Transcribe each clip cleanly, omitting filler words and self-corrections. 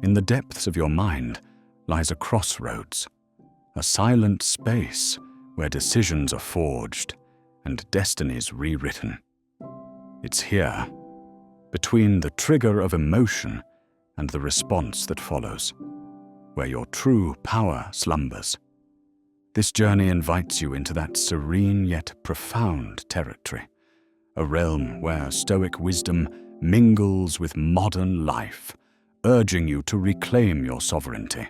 In the depths of your mind lies a crossroads, a silent space where decisions are forged and destinies rewritten. It's here, between the trigger of emotion and the response that follows, where your true power slumbers. This journey invites you into that serene yet profound territory, a realm where Stoic wisdom mingles with modern life, urging you to reclaim your sovereignty.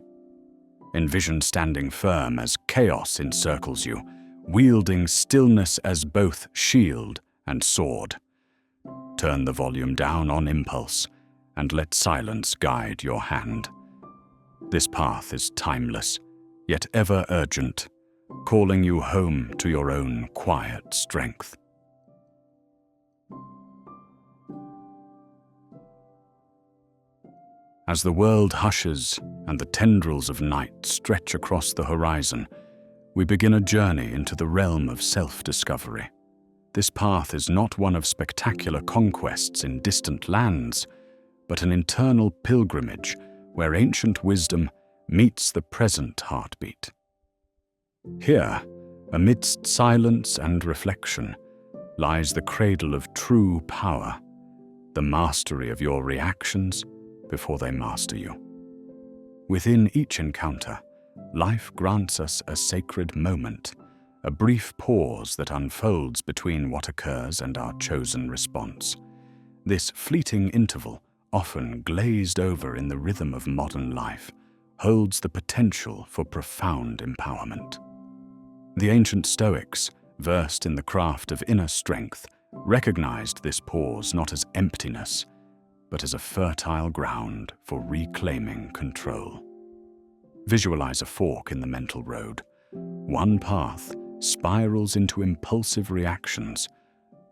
Envision standing firm as chaos encircles you, wielding stillness as both shield and sword. Turn the volume down on impulse and let silence guide your hand. This path is timeless, yet ever urgent, calling you home to your own quiet strength. As the world hushes and the tendrils of night stretch across the horizon, we begin a journey into the realm of self-discovery. This path is not one of spectacular conquests in distant lands, but an internal pilgrimage where ancient wisdom meets the present heartbeat. Here, amidst silence and reflection, lies the cradle of true power, the mastery of your reactions before they master you. Within each encounter, life grants us a sacred moment, a brief pause that unfolds between what occurs and our chosen response. This fleeting interval, often glazed over in the rhythm of modern life, holds the potential for profound empowerment. The ancient Stoics, versed in the craft of inner strength, recognized this pause not as emptiness, but as a fertile ground for reclaiming control. Visualize a fork in the mental road. One path spirals into impulsive reactions,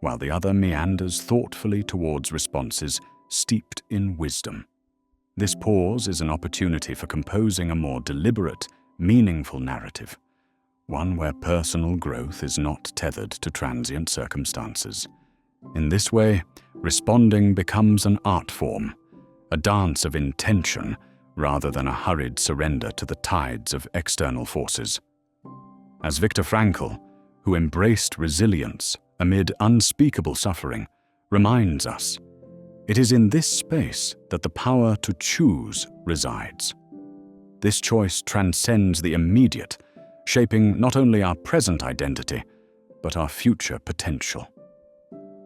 while the other meanders thoughtfully towards responses steeped in wisdom. This pause is an opportunity for composing a more deliberate, meaningful narrative, one where personal growth is not tethered to transient circumstances. In this way, responding becomes an art form, a dance of intention rather than a hurried surrender to the tides of external forces. As Viktor Frankl, who embraced resilience amid unspeakable suffering, reminds us, it is in this space that the power to choose resides. This choice transcends the immediate, shaping not only our present identity, but our future potential.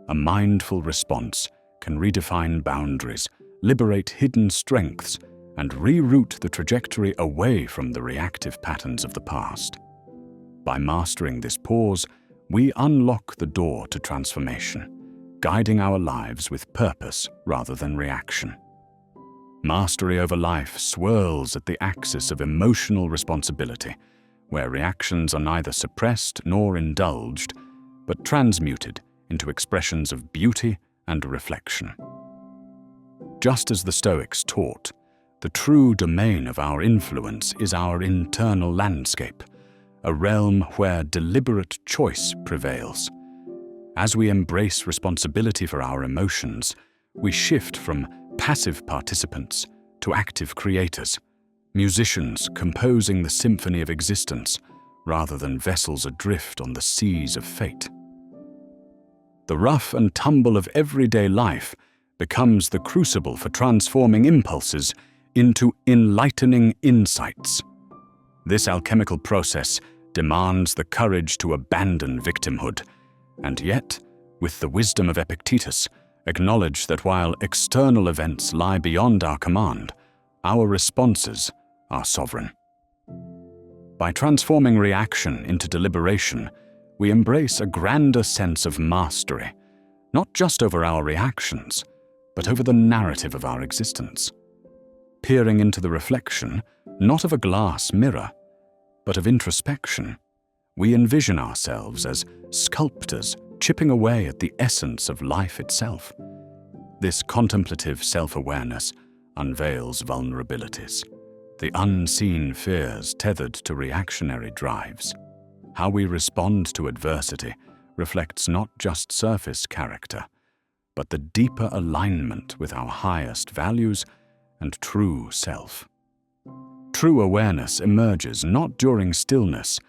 A mindful response can redefine boundaries, liberate hidden strengths, and reroute the trajectory away from the reactive patterns of the past. By mastering this pause, we unlock the door to transformation, guiding our lives with purpose rather than reaction. Mastery over life swirls at the axis of emotional responsibility, where reactions are neither suppressed nor indulged, but transmuted into expressions of beauty and reflection. Just as the Stoics taught, the true domain of our influence is our internal landscape, a realm where deliberate choice prevails. As we embrace responsibility for our emotions, we shift from passive participants to active creators, musicians composing the symphony of existence rather than vessels adrift on the seas of fate. The rough and tumble of everyday life becomes the crucible for transforming impulses into enlightening insights. This alchemical process demands the courage to abandon victimhood, and yet, with the wisdom of Epictetus, acknowledge that while external events lie beyond our command, our responses are sovereign. By transforming reaction into deliberation, we embrace a grander sense of mastery, not just over our reactions, but over the narrative of our existence. Peering into the reflection, not of a glass mirror, but of introspection, we envision ourselves as sculptors chipping away at the essence of life itself. This contemplative self-awareness unveils vulnerabilities, the unseen fears tethered to reactionary drives. How we respond to adversity reflects not just surface character, but the deeper alignment with our highest values and true self. True awareness emerges not during stillness,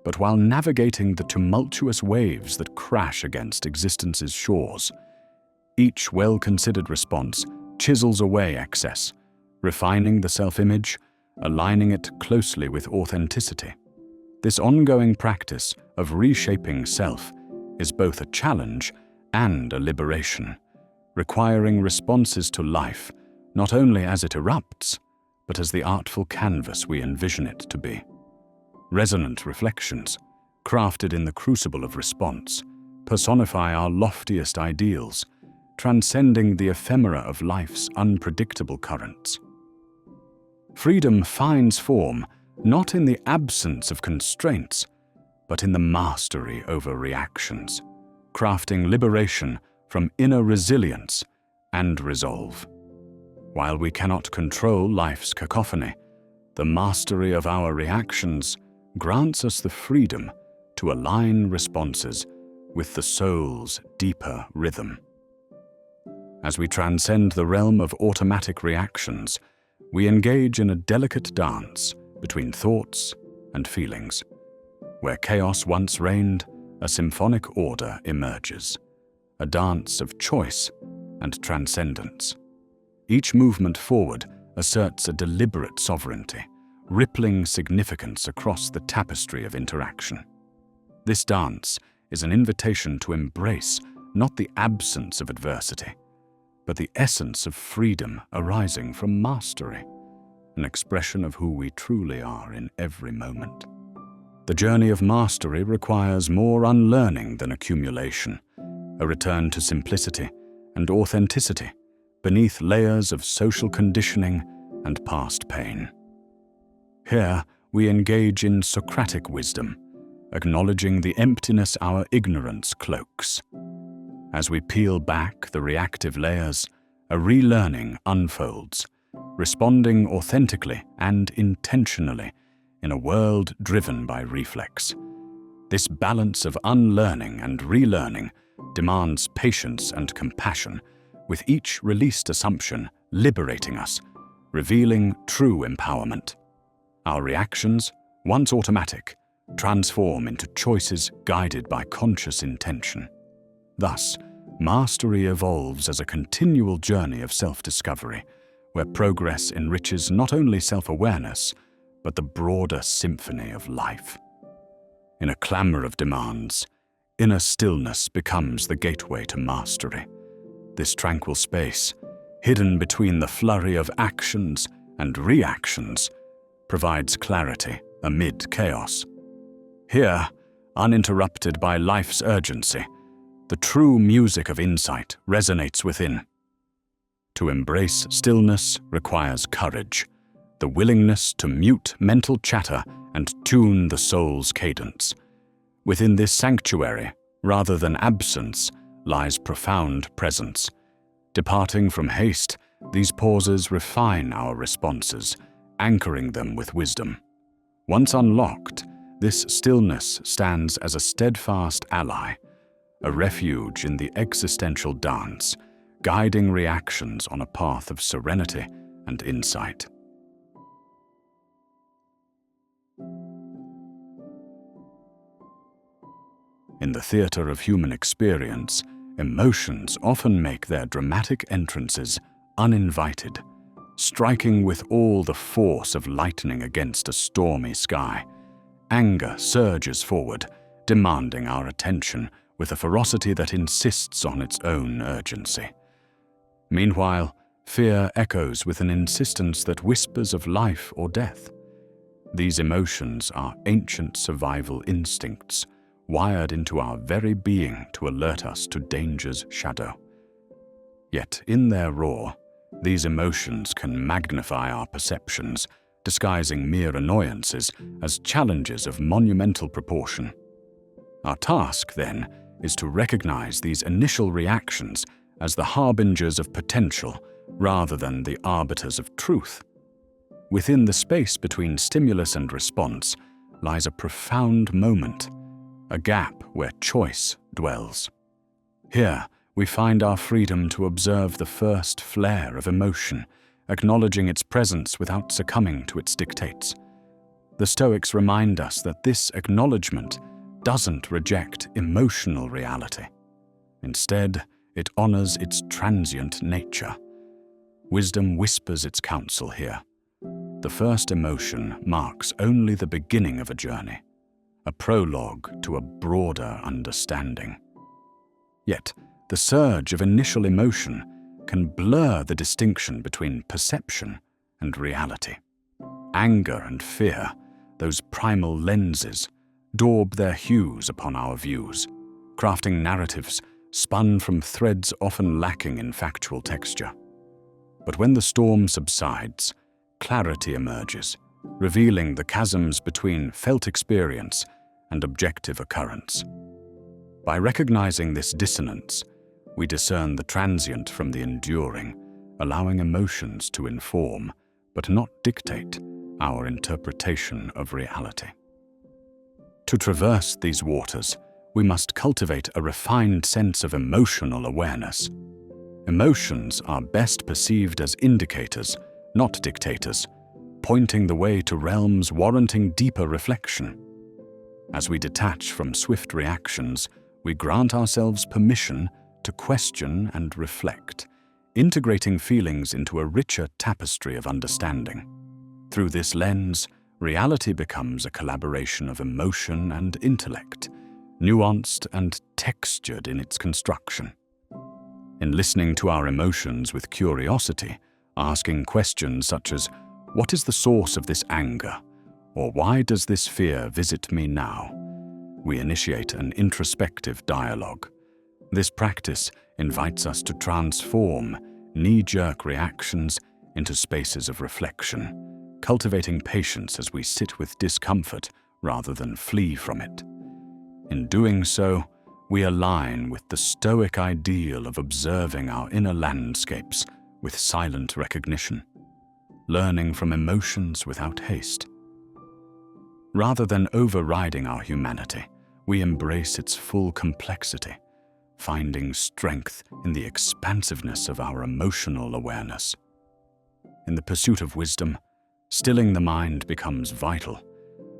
but while navigating the tumultuous waves that crash against existence's shores. Each well-considered response chisels away excess, refining the self-image, aligning it closely with authenticity. This ongoing practice of reshaping self is both a challenge and a liberation, requiring responses to life not only as it erupts, but as the artful canvas we envision it to be. Resonant reflections, crafted in the crucible of response, personify our loftiest ideals, transcending the ephemera of life's unpredictable currents. Freedom finds form not in the absence of constraints, but in the mastery over reactions, crafting liberation from inner resilience and resolve. While we cannot control life's cacophony, the mastery of our reactions grants us the freedom to align responses with the soul's deeper rhythm. As we transcend the realm of automatic reactions, we engage in a delicate dance between thoughts and feelings. Where chaos once reigned, a symphonic order emerges, a dance of choice and transcendence. Each movement forward asserts a deliberate sovereignty, rippling significance across the tapestry of interaction. This dance is an invitation to embrace not the absence of adversity, but the essence of freedom arising from mastery, an expression of who we truly are in every moment. The journey of mastery requires more unlearning than accumulation, a return to simplicity and authenticity beneath layers of social conditioning and past pain. Here, we engage in Socratic wisdom, acknowledging the emptiness our ignorance cloaks. As we peel back the reactive layers, a relearning unfolds, responding authentically and intentionally in a world driven by reflex. This balance of unlearning and relearning demands patience and compassion, with each released assumption liberating us, revealing true empowerment. Our reactions, once automatic, transform into choices guided by conscious intention. Thus, mastery evolves as a continual journey of self-discovery, where progress enriches not only self-awareness, but the broader symphony of life. In a clamor of demands, inner stillness becomes the gateway to mastery. This tranquil space, hidden between the flurry of actions and reactions, provides clarity amid chaos. Here, uninterrupted by life's urgency, the true music of insight resonates within. To embrace stillness requires courage, the willingness to mute mental chatter and tune the soul's cadence. Within this sanctuary, rather than absence, lies profound presence. Departing from haste, these pauses refine our responses, anchoring them with wisdom. Once unlocked, this stillness stands as a steadfast ally, a refuge in the existential dance, guiding reactions on a path of serenity and insight. In the theater of human experience, emotions often make their dramatic entrances uninvited, striking with all the force of lightning against a stormy sky. Anger surges forward, demanding our attention with a ferocity that insists on its own urgency. Meanwhile, fear echoes with an insistence that whispers of life or death. These emotions are ancient survival instincts, wired into our very being to alert us to danger's shadow. Yet in their roar, these emotions can magnify our perceptions, disguising mere annoyances as challenges of monumental proportion. Our task, then, is to recognize these initial reactions as the harbingers of potential rather than the arbiters of truth. Within the space between stimulus and response lies a profound moment, a gap where choice dwells. Here, we find our freedom to observe the first flare of emotion, acknowledging its presence without succumbing to its dictates. The Stoics remind us that this acknowledgement doesn't reject emotional reality. Instead, it honors its transient nature. Wisdom whispers its counsel here. The first emotion marks only the beginning of a journey, a prologue to a broader understanding. Yet, the surge of initial emotion can blur the distinction between perception and reality. Anger and fear, those primal lenses, daub their hues upon our views, crafting narratives spun from threads often lacking in factual texture. But when the storm subsides, clarity emerges, revealing the chasms between felt experience and objective occurrence. By recognizing this dissonance, we discern the transient from the enduring, allowing emotions to inform, but not dictate, our interpretation of reality. To traverse these waters, we must cultivate a refined sense of emotional awareness. Emotions are best perceived as indicators, not dictators, pointing the way to realms warranting deeper reflection. As we detach from swift reactions, we grant ourselves permission to question and reflect, integrating feelings into a richer tapestry of understanding. Through this lens, reality becomes a collaboration of emotion and intellect, nuanced and textured in its construction. In listening to our emotions with curiosity, asking questions such as, "What is the source of this anger?" or "Why does this fear visit me now?" we initiate an introspective dialogue. This practice invites us to transform knee-jerk reactions into spaces of reflection, cultivating patience as we sit with discomfort rather than flee from it. In doing so, we align with the Stoic ideal of observing our inner landscapes with silent recognition, learning from emotions without haste. Rather than overriding our humanity, we embrace its full complexity, finding strength in the expansiveness of our emotional awareness. In the pursuit of wisdom, stilling the mind becomes vital,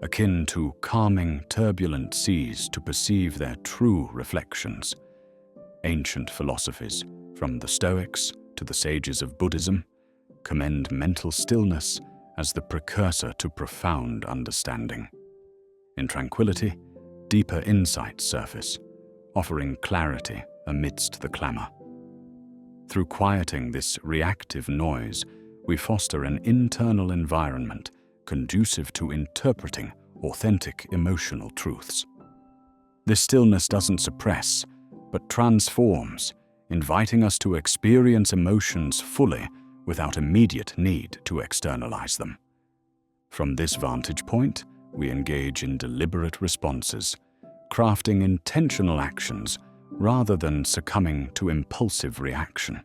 akin to calming turbulent seas to perceive their true reflections. Ancient philosophies, from the Stoics to the sages of Buddhism, commend mental stillness as the precursor to profound understanding. In tranquility, deeper insights surface, offering clarity amidst the clamor. Through quieting this reactive noise, we foster an internal environment conducive to interpreting authentic emotional truths. This stillness doesn't suppress, but transforms, inviting us to experience emotions fully without immediate need to externalize them. From this vantage point, we engage in deliberate responses, crafting intentional actions rather than succumbing to impulsive reaction.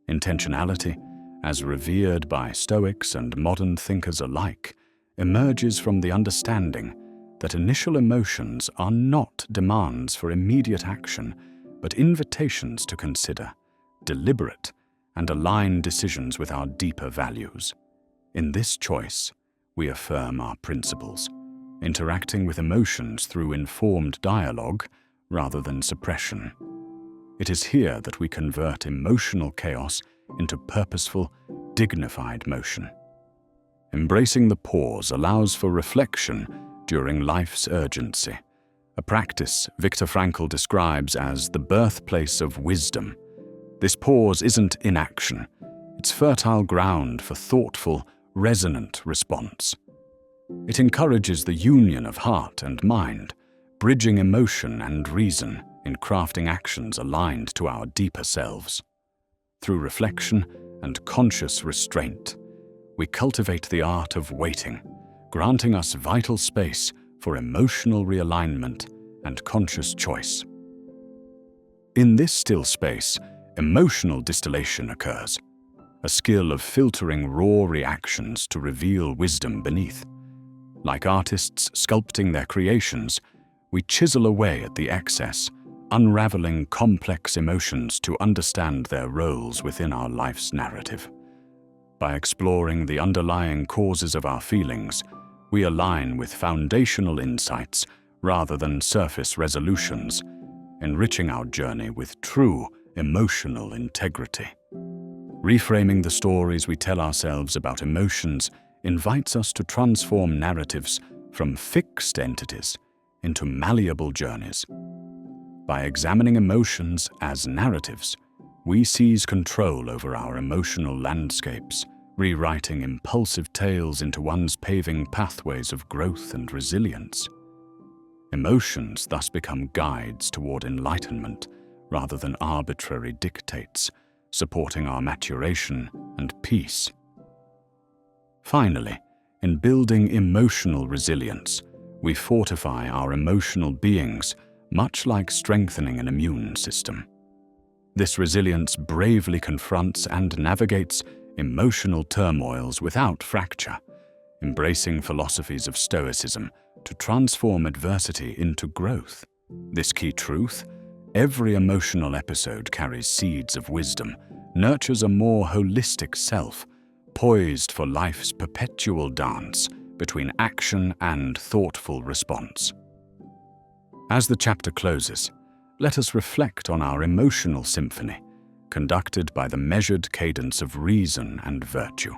Intentionality, as revered by Stoics and modern thinkers alike, emerges from the understanding that initial emotions are not demands for immediate action, but invitations to consider, deliberate, and align decisions with our deeper values. In this choice, we affirm our principles, interacting with emotions through informed dialogue rather than suppression. It is here that we convert emotional chaos into purposeful, dignified motion. Embracing the pause allows for reflection during life's urgency, a practice Viktor Frankl describes as the birthplace of wisdom. This pause isn't inaction, it's fertile ground for thoughtful, resonant response. It encourages the union of heart and mind, bridging emotion and reason in crafting actions aligned to our deeper selves. Through reflection and conscious restraint, we cultivate the art of waiting, granting us vital space for emotional realignment and conscious choice. In this still space, emotional distillation occurs, a skill of filtering raw reactions to reveal wisdom beneath. Like artists sculpting their creations, we chisel away at the excess, unraveling complex emotions to understand their roles within our life's narrative. By exploring the underlying causes of our feelings, we align with foundational insights rather than surface resolutions, enriching our journey with true emotional integrity. Reframing the stories we tell ourselves about emotions invites us to transform narratives from fixed entities into malleable journeys. By examining emotions as narratives, we seize control over our emotional landscapes, rewriting impulsive tales into ones paving pathways of growth and resilience. Emotions thus become guides toward enlightenment rather than arbitrary dictates, supporting our maturation and peace. Finally, in building emotional resilience, we fortify our emotional beings, much like strengthening an immune system. This resilience bravely confronts and navigates emotional turmoils without fracture, embracing philosophies of Stoicism to transform adversity into growth. This key truth: every emotional episode carries seeds of wisdom, nurtures a more holistic self, poised for life's perpetual dance between action and thoughtful response. As the chapter closes, let us reflect on our emotional symphony, conducted by the measured cadence of reason and virtue.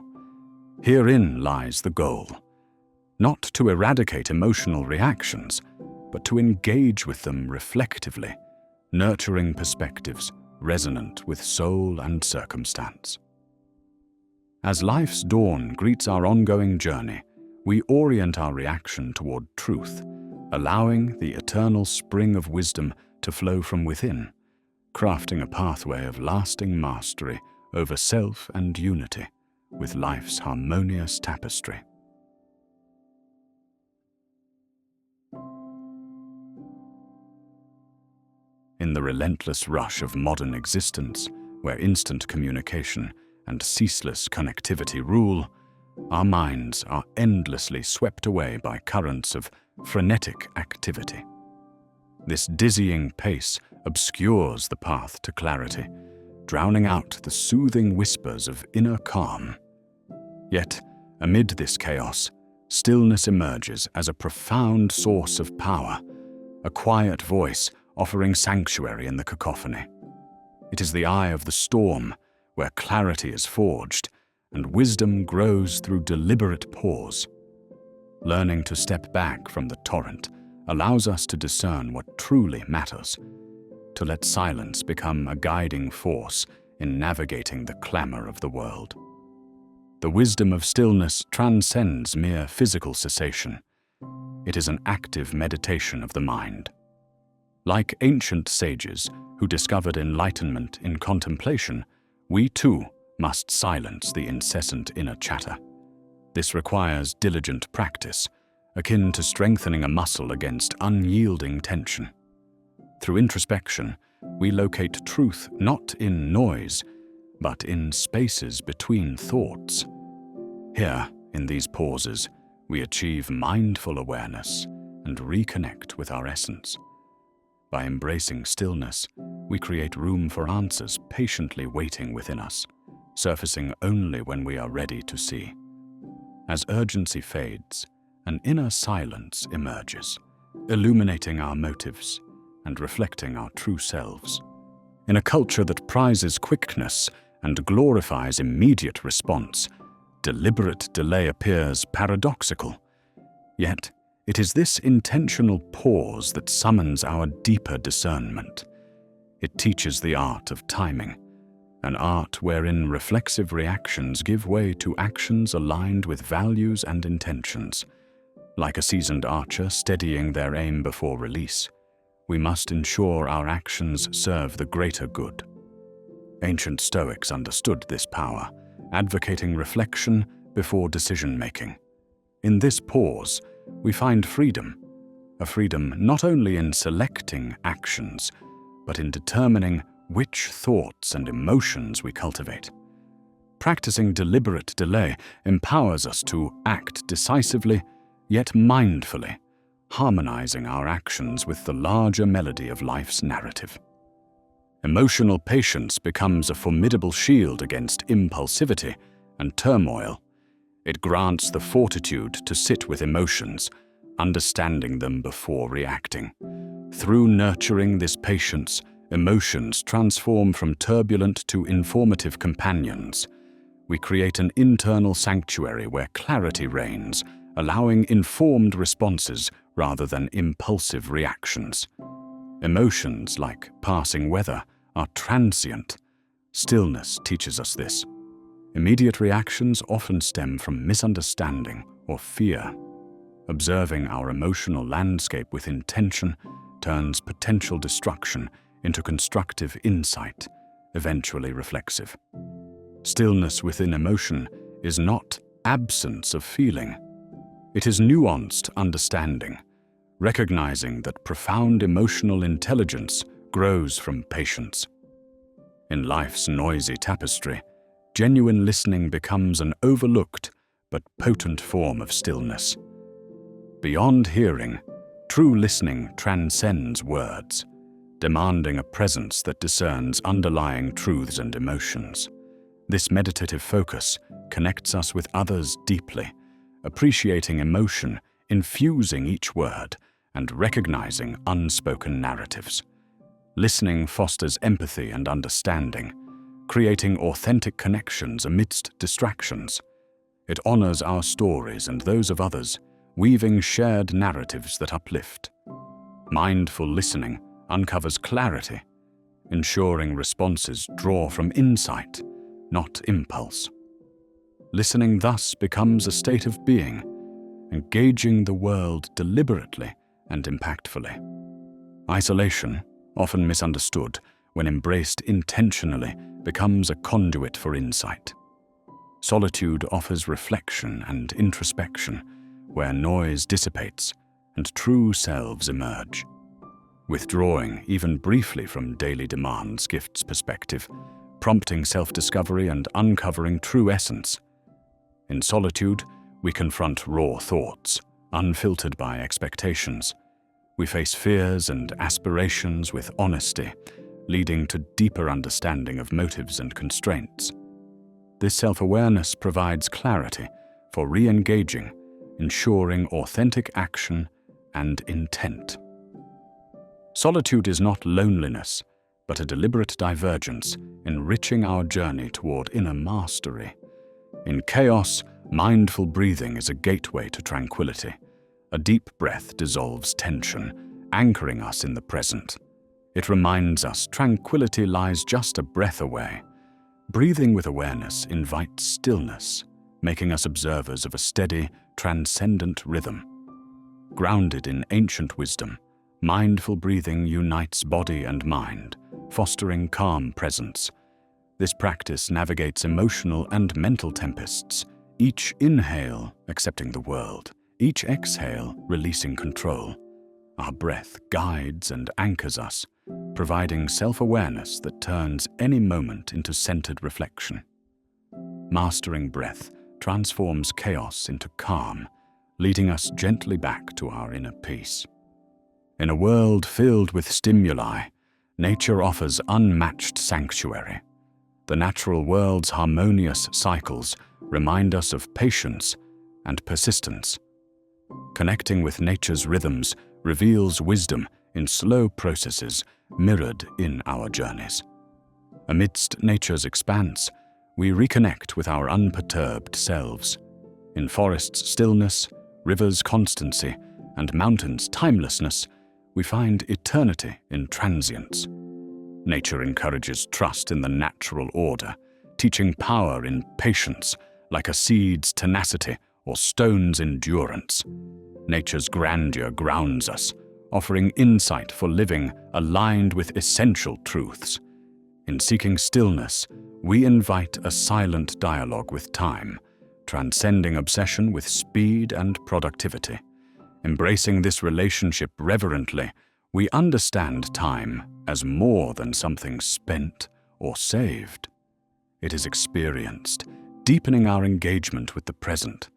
Herein lies the goal: not to eradicate emotional reactions, but to engage with them reflectively, nurturing perspectives resonant with soul and circumstance. As life's dawn greets our ongoing journey, we orient our reaction toward truth, allowing the eternal spring of wisdom to flow from within, crafting a pathway of lasting mastery over self and unity with life's harmonious tapestry. In the relentless rush of modern existence, where instant communication and ceaseless connectivity rule, our minds are endlessly swept away by currents of frenetic activity. This dizzying pace obscures the path to clarity, drowning out the soothing whispers of inner calm. Yet, amid this chaos, stillness emerges as a profound source of power, a quiet voice offering sanctuary in the cacophony. It is the eye of the storm, where clarity is forged and wisdom grows through deliberate pause. Learning to step back from the torrent allows us to discern what truly matters, to let silence become a guiding force in navigating the clamor of the world. The wisdom of stillness transcends mere physical cessation. It is an active meditation of the mind. Like ancient sages who discovered enlightenment in contemplation, we too must silence the incessant inner chatter. This requires diligent practice, akin to strengthening a muscle against unyielding tension. Through introspection, we locate truth not in noise, but in spaces between thoughts. Here, in these pauses, we achieve mindful awareness and reconnect with our essence. By embracing stillness, we create room for answers patiently waiting within us, surfacing only when we are ready to see. As urgency fades, an inner silence emerges, illuminating our motives and reflecting our true selves. In a culture that prizes quickness and glorifies immediate response, deliberate delay appears paradoxical. Yet, it is this intentional pause that summons our deeper discernment. It teaches the art of timing, an art wherein reflexive reactions give way to actions aligned with values and intentions. Like a seasoned archer steadying their aim before release, we must ensure our actions serve the greater good. Ancient Stoics understood this power, advocating reflection before decision-making. In this pause, we find freedom, a freedom not only in selecting actions, but in determining which thoughts and emotions we cultivate. Practicing deliberate delay empowers us to act decisively, yet mindfully, harmonizing our actions with the larger melody of life's narrative. Emotional patience becomes a formidable shield against impulsivity and turmoil. It grants the fortitude to sit with emotions, understanding them before reacting. Through nurturing this patience, emotions transform from turbulent to informative companions. We create an internal sanctuary where clarity reigns, allowing informed responses rather than impulsive reactions. Emotions, like passing weather, are transient. Stillness teaches us this. Immediate reactions often stem from misunderstanding or fear. Observing our emotional landscape with intention turns potential destruction into constructive insight, eventually reflexive. Stillness within emotion is not absence of feeling. It is nuanced understanding, recognizing that profound emotional intelligence grows from patience. In life's noisy tapestry, genuine listening becomes an overlooked but potent form of stillness. Beyond hearing, true listening transcends words, demanding a presence that discerns underlying truths and emotions. This meditative focus connects us with others deeply, appreciating emotion, infusing each word, and recognizing unspoken narratives. Listening fosters empathy and understanding, creating authentic connections amidst distractions. It honors our stories and those of others, weaving shared narratives that uplift. Mindful listening uncovers clarity, ensuring responses draw from insight, not impulse. Listening thus becomes a state of being, engaging the world deliberately and impactfully. Isolation, often misunderstood when embraced intentionally, becomes a conduit for insight. Solitude offers reflection and introspection, where noise dissipates and true selves emerge. Withdrawing, even briefly, from daily demands gifts perspective, prompting self-discovery and uncovering true essence. In solitude, we confront raw thoughts, unfiltered by expectations. We face fears and aspirations with honesty, leading to deeper understanding of motives and constraints. This self-awareness provides clarity for re-engaging, ensuring authentic action and intent. Solitude is not loneliness, but a deliberate divergence, enriching our journey toward inner mastery. In chaos, mindful breathing is a gateway to tranquility. A deep breath dissolves tension, anchoring us in the present. It reminds us tranquility lies just a breath away. Breathing with awareness invites stillness, making us observers of a steady, transcendent rhythm. Grounded in ancient wisdom, mindful breathing unites body and mind, fostering calm presence. This practice navigates emotional and mental tempests, each inhale accepting the world, each exhale releasing control. Our breath guides and anchors us, providing self-awareness that turns any moment into centered reflection. Mastering breath transforms chaos into calm, leading us gently back to our inner peace. In a world filled with stimuli, nature offers unmatched sanctuary. The natural world's harmonious cycles remind us of patience and persistence. Connecting with nature's rhythms reveals wisdom in slow processes mirrored in our journeys. Amidst nature's expanse, we reconnect with our unperturbed selves. In forests' stillness, rivers' constancy, and mountains' timelessness, we find eternity in transience. Nature encourages trust in the natural order, teaching power in patience, like a seed's tenacity or stone's endurance. Nature's grandeur grounds us, offering insight for living aligned with essential truths. In seeking stillness, we invite a silent dialogue with time, transcending obsession with speed and productivity. Embracing this relationship reverently, we understand time as more than something spent or saved. It is experienced, deepening our engagement with the present.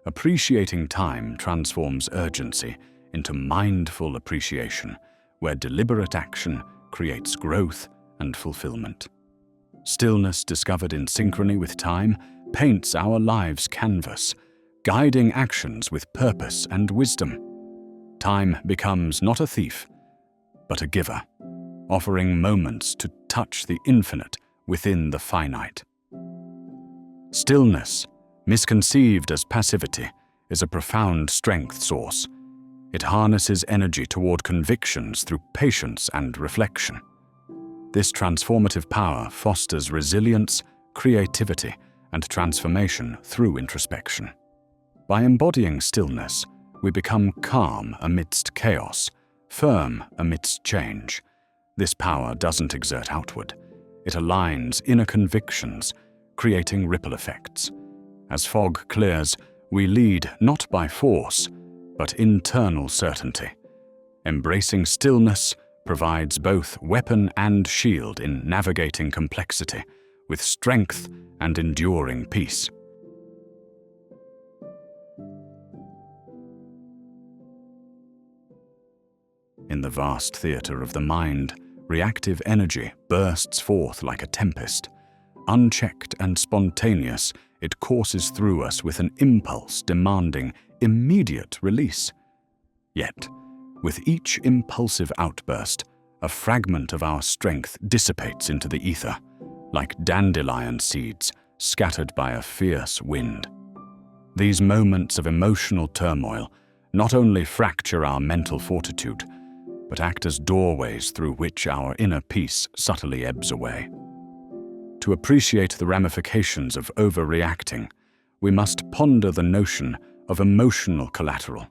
Appreciating time transforms urgency into mindful appreciation, where deliberate action creates growth and fulfillment. Stillness discovered in synchrony with time paints our lives' canvas, guiding actions with purpose and wisdom. Time becomes not a thief, but a giver, offering moments to touch the infinite within the finite. Stillness, misconceived as passivity, is a profound strength source. It harnesses energy toward convictions through patience and reflection. This transformative power fosters resilience, creativity, and transformation through introspection. By embodying stillness, we become calm amidst chaos, firm amidst change. This power doesn't exert outward. It aligns inner convictions, creating ripple effects. As fog clears, we lead not by force, but internal certainty. Embracing stillness provides both weapon and shield in navigating complexity, with strength and enduring peace. In the vast theater of the mind, reactive energy bursts forth like a tempest. Unchecked and spontaneous, it courses through us with an impulse demanding immediate release. Yet, with each impulsive outburst, a fragment of our strength dissipates into the ether, like dandelion seeds scattered by a fierce wind. These moments of emotional turmoil not only fracture our mental fortitude, but act as doorways through which our inner peace subtly ebbs away. To appreciate the ramifications of overreacting, we must ponder the notion of emotional collateral.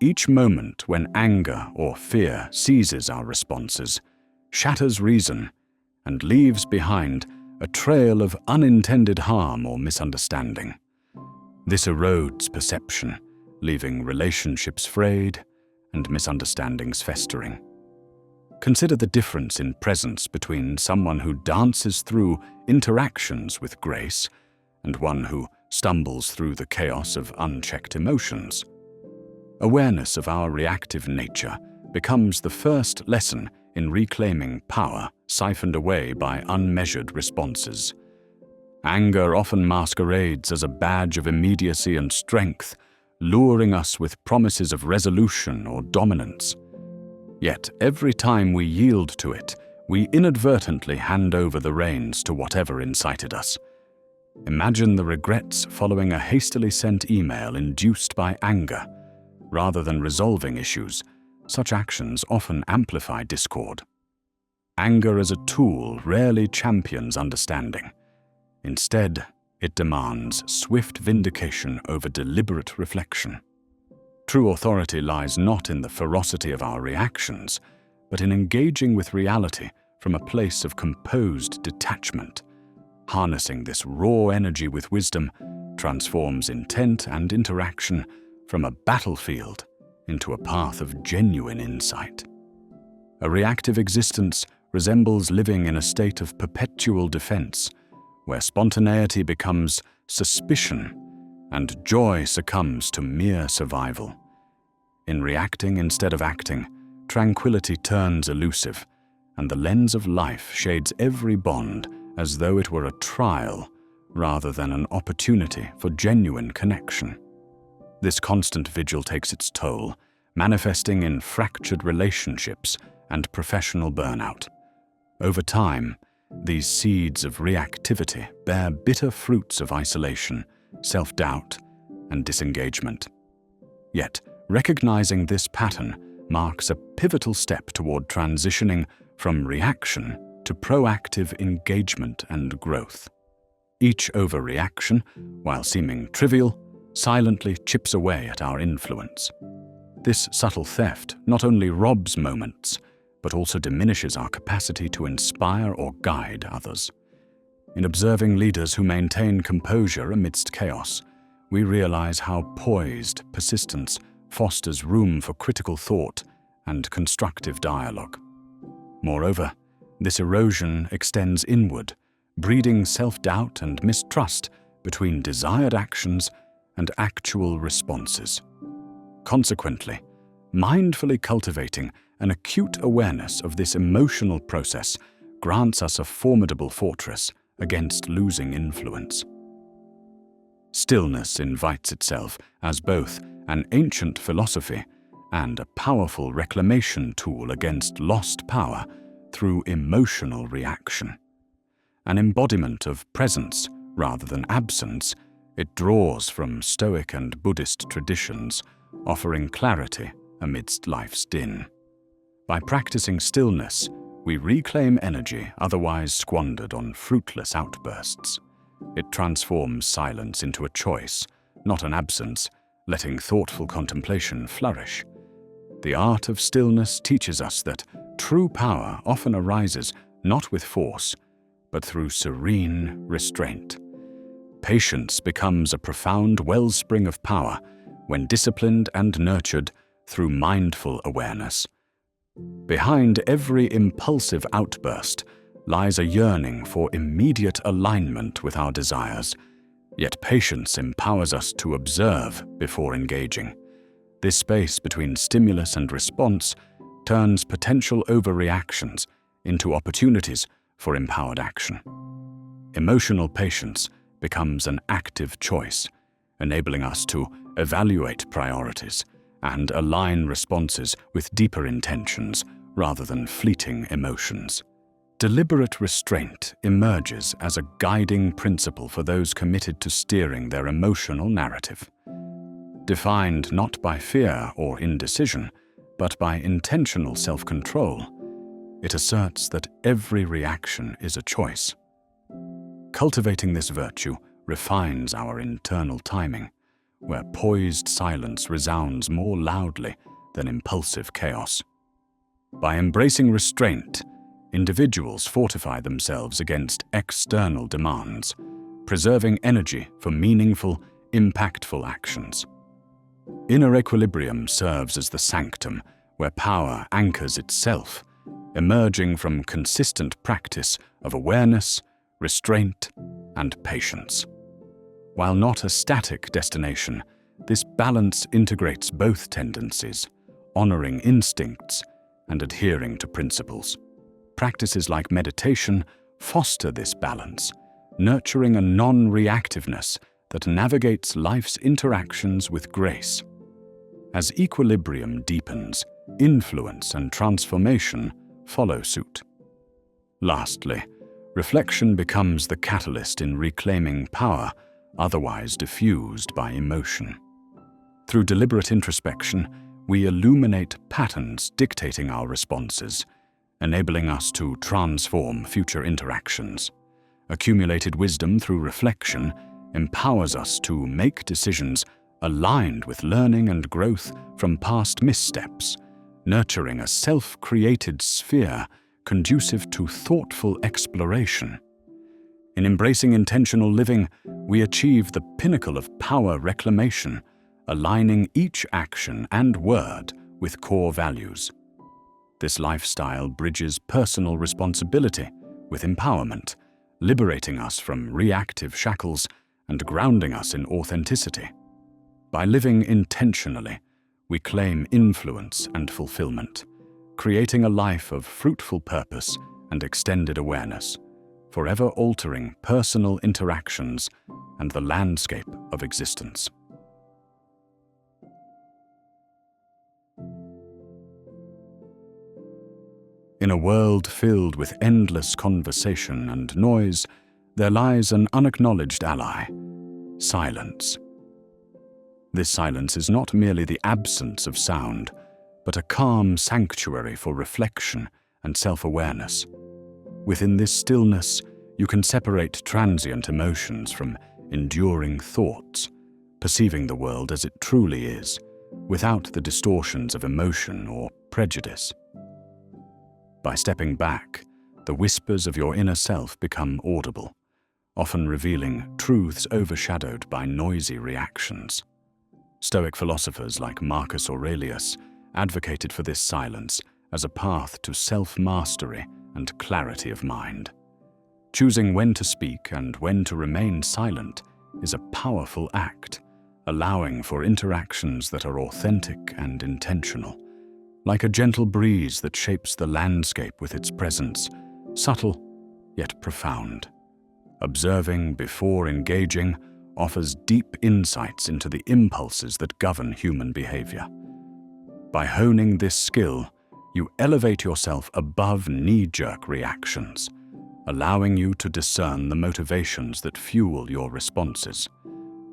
Each moment when anger or fear seizes our responses, shatters reason, and leaves behind a trail of unintended harm or misunderstanding. This erodes perception, leaving relationships frayed and misunderstandings festering. Consider the difference in presence between someone who dances through interactions with grace and one who stumbles through the chaos of unchecked emotions. Awareness of our reactive nature becomes the first lesson in reclaiming power siphoned away by unmeasured responses. Anger often masquerades as a badge of immediacy and strength, luring us with promises of resolution or dominance. Yet every time we yield to it, we inadvertently hand over the reins to whatever incited us. Imagine the regrets following a hastily sent email induced by anger. Rather than resolving issues, such actions often amplify discord. Anger as a tool rarely champions understanding. Instead, it demands swift vindication over deliberate reflection. True authority lies not in the ferocity of our reactions, but in engaging with reality from a place of composed detachment. Harnessing this raw energy with wisdom transforms intent and interaction from a battlefield into a path of genuine insight. A reactive existence resembles living in a state of perpetual defense, where spontaneity becomes suspicion and joy succumbs to mere survival. In reacting instead of acting, tranquility turns elusive, and the lens of life shades every bond as though it were a trial rather than an opportunity for genuine connection. This constant vigil takes its toll, manifesting in fractured relationships and professional burnout. Over time, these seeds of reactivity bear bitter fruits of isolation, self-doubt, and disengagement. Yet, recognizing this pattern marks a pivotal step toward transitioning from reaction to proactive engagement and growth. Each overreaction, while seeming trivial, silently chips away at our influence. This subtle theft not only robs moments, but also diminishes our capacity to inspire or guide others. In observing leaders who maintain composure amidst chaos, we realize how poised persistence fosters room for critical thought and constructive dialogue. Moreover, this erosion extends inward, breeding self-doubt and mistrust between desired actions and actual responses. Consequently, mindfully cultivating an acute awareness of this emotional process grants us a formidable fortress against losing influence. Stillness invites itself as both an ancient philosophy and a powerful reclamation tool against lost power through emotional reaction. An embodiment of presence rather than absence, it draws from Stoic and Buddhist traditions, offering clarity amidst life's din. By practicing stillness, we reclaim energy otherwise squandered on fruitless outbursts. It transforms silence into a choice, not an absence, letting thoughtful contemplation flourish. The art of stillness teaches us that true power often arises not with force, but through serene restraint. Patience becomes a profound wellspring of power when disciplined and nurtured through mindful awareness. Behind every impulsive outburst lies a yearning for immediate alignment with our desires, yet patience empowers us to observe before engaging. This space between stimulus and response turns potential overreactions into opportunities for empowered action. Emotional patience becomes an active choice, enabling us to evaluate priorities and align responses with deeper intentions rather than fleeting emotions. Deliberate restraint emerges as a guiding principle for those committed to steering their emotional narrative. Defined not by fear or indecision, but by intentional self-control, it asserts that every reaction is a choice. Cultivating this virtue refines our internal timing, where poised silence resounds more loudly than impulsive chaos. By embracing restraint, individuals fortify themselves against external demands, preserving energy for meaningful, impactful actions. Inner equilibrium serves as the sanctum where power anchors itself, emerging from consistent practice of awareness, restraint, and patience. While not a static destination, this balance integrates both tendencies, honoring instincts and adhering to principles. Practices like meditation foster this balance, nurturing a non-reactiveness that navigates life's interactions with grace. As equilibrium deepens, influence and transformation follow suit. Lastly, reflection becomes the catalyst in reclaiming power otherwise diffused by emotion. Through deliberate introspection, we illuminate patterns dictating our responses, enabling us to transform future interactions. Accumulated wisdom through reflection empowers us to make decisions aligned with learning and growth from past missteps, nurturing a self-created sphere conducive to thoughtful exploration. In embracing intentional living, we achieve the pinnacle of power reclamation, aligning each action and word with core values. This lifestyle bridges personal responsibility with empowerment, liberating us from reactive shackles and grounding us in authenticity. By living intentionally, we claim influence and fulfillment, creating a life of fruitful purpose and extended awareness, forever altering personal interactions and the landscape of existence. In a world filled with endless conversation and noise, there lies an unacknowledged ally: silence. This silence is not merely the absence of sound, but a calm sanctuary for reflection and self-awareness. Within this stillness, you can separate transient emotions from enduring thoughts, perceiving the world as it truly is, without the distortions of emotion or prejudice. By stepping back, the whispers of your inner self become audible, often revealing truths overshadowed by noisy reactions. Stoic philosophers like Marcus Aurelius advocated for this silence as a path to self-mastery and clarity of mind. Choosing when to speak and when to remain silent is a powerful act, allowing for interactions that are authentic and intentional. Like a gentle breeze that shapes the landscape with its presence, subtle yet profound. Observing before engaging offers deep insights into the impulses that govern human behavior. By honing this skill, you elevate yourself above knee-jerk reactions, allowing you to discern the motivations that fuel your responses.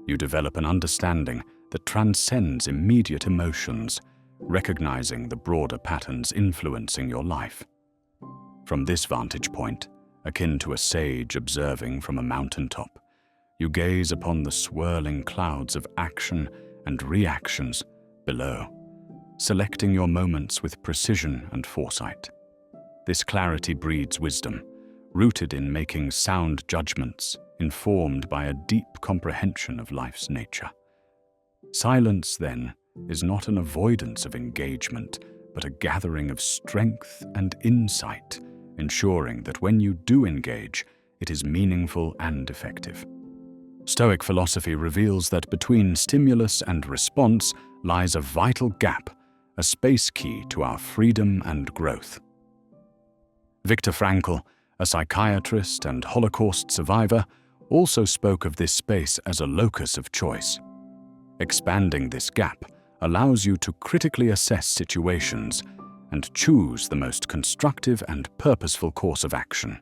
You develop an understanding that transcends immediate emotions, recognizing the broader patterns influencing your life. From this vantage point, akin to a sage observing from a mountaintop, you gaze upon the swirling clouds of action and reactions below, selecting your moments with precision and foresight. This clarity breeds wisdom, rooted in making sound judgments, informed by a deep comprehension of life's nature. Silence, then, is not an avoidance of engagement, but a gathering of strength and insight, ensuring that when you do engage, it is meaningful and effective. Stoic philosophy reveals that between stimulus and response lies a vital gap, a space key to our freedom and growth. Viktor Frankl, a psychiatrist and Holocaust survivor, also spoke of this space as a locus of choice. Expanding this gap allows you to critically assess situations and choose the most constructive and purposeful course of action.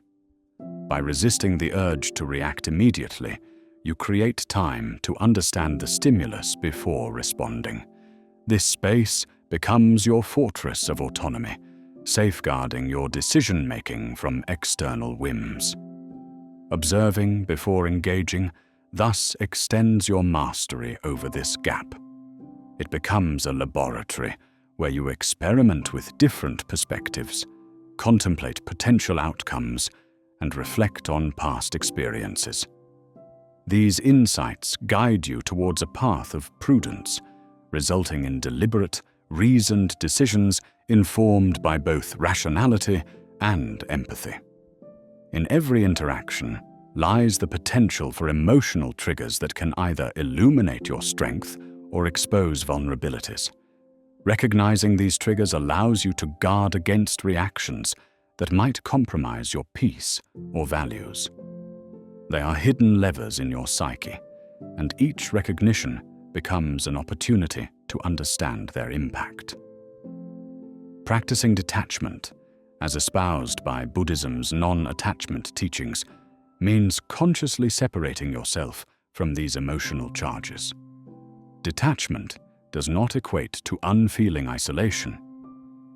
By resisting the urge to react immediately, you create time to understand the stimulus before responding. This space becomes your fortress of autonomy, safeguarding your decision-making from external whims. Observing before engaging thus extends your mastery over this gap. It becomes a laboratory where you experiment with different perspectives, contemplate potential outcomes, and reflect on past experiences. These insights guide you towards a path of prudence, resulting in deliberate, reasoned decisions informed by both rationality and empathy. In every interaction lies the potential for emotional triggers that can either illuminate your strength or expose vulnerabilities. Recognizing these triggers allows you to guard against reactions that might compromise your peace or values. They are hidden levers in your psyche, and each recognition becomes an opportunity to understand their impact. Practicing detachment, as espoused by Buddhism's non-attachment teachings, means consciously separating yourself from these emotional charges. Detachment does not equate to unfeeling isolation.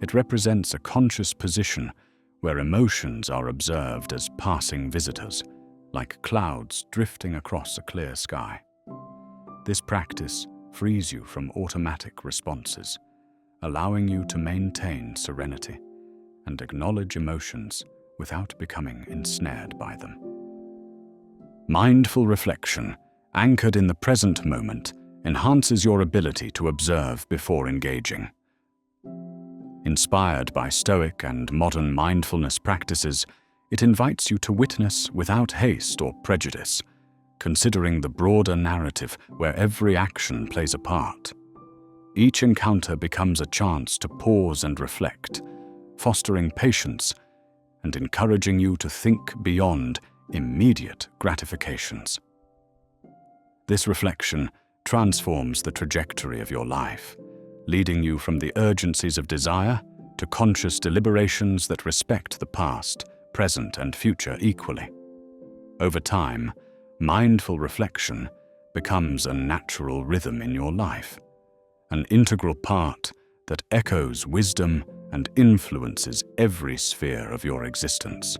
It represents a conscious position where emotions are observed as passing visitors, like clouds drifting across a clear sky. This practice frees you from automatic responses, allowing you to maintain serenity and acknowledge emotions without becoming ensnared by them. Mindful reflection, anchored in the present moment, enhances your ability to observe before engaging. Inspired by Stoic and modern mindfulness practices, it invites you to witness without haste or prejudice, considering the broader narrative where every action plays a part. Each encounter becomes a chance to pause and reflect, fostering patience and encouraging you to think beyond immediate gratifications. This reflection transforms the trajectory of your life, leading you from the urgencies of desire to conscious deliberations that respect the past, present, and future equally. Over time, mindful reflection becomes a natural rhythm in your life, an integral part that echoes wisdom and influences every sphere of your existence.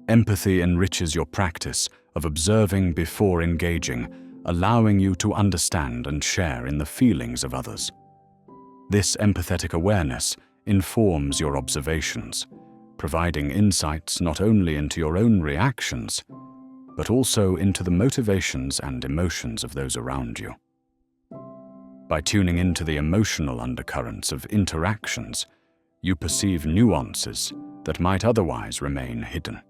Empathy enriches your practice of observing before engaging, allowing you to understand and share in the feelings of others. This empathetic awareness informs your observations, providing insights not only into your own reactions, but also into the motivations and emotions of those around you. By tuning into the emotional undercurrents of interactions, you perceive nuances that might otherwise remain hidden.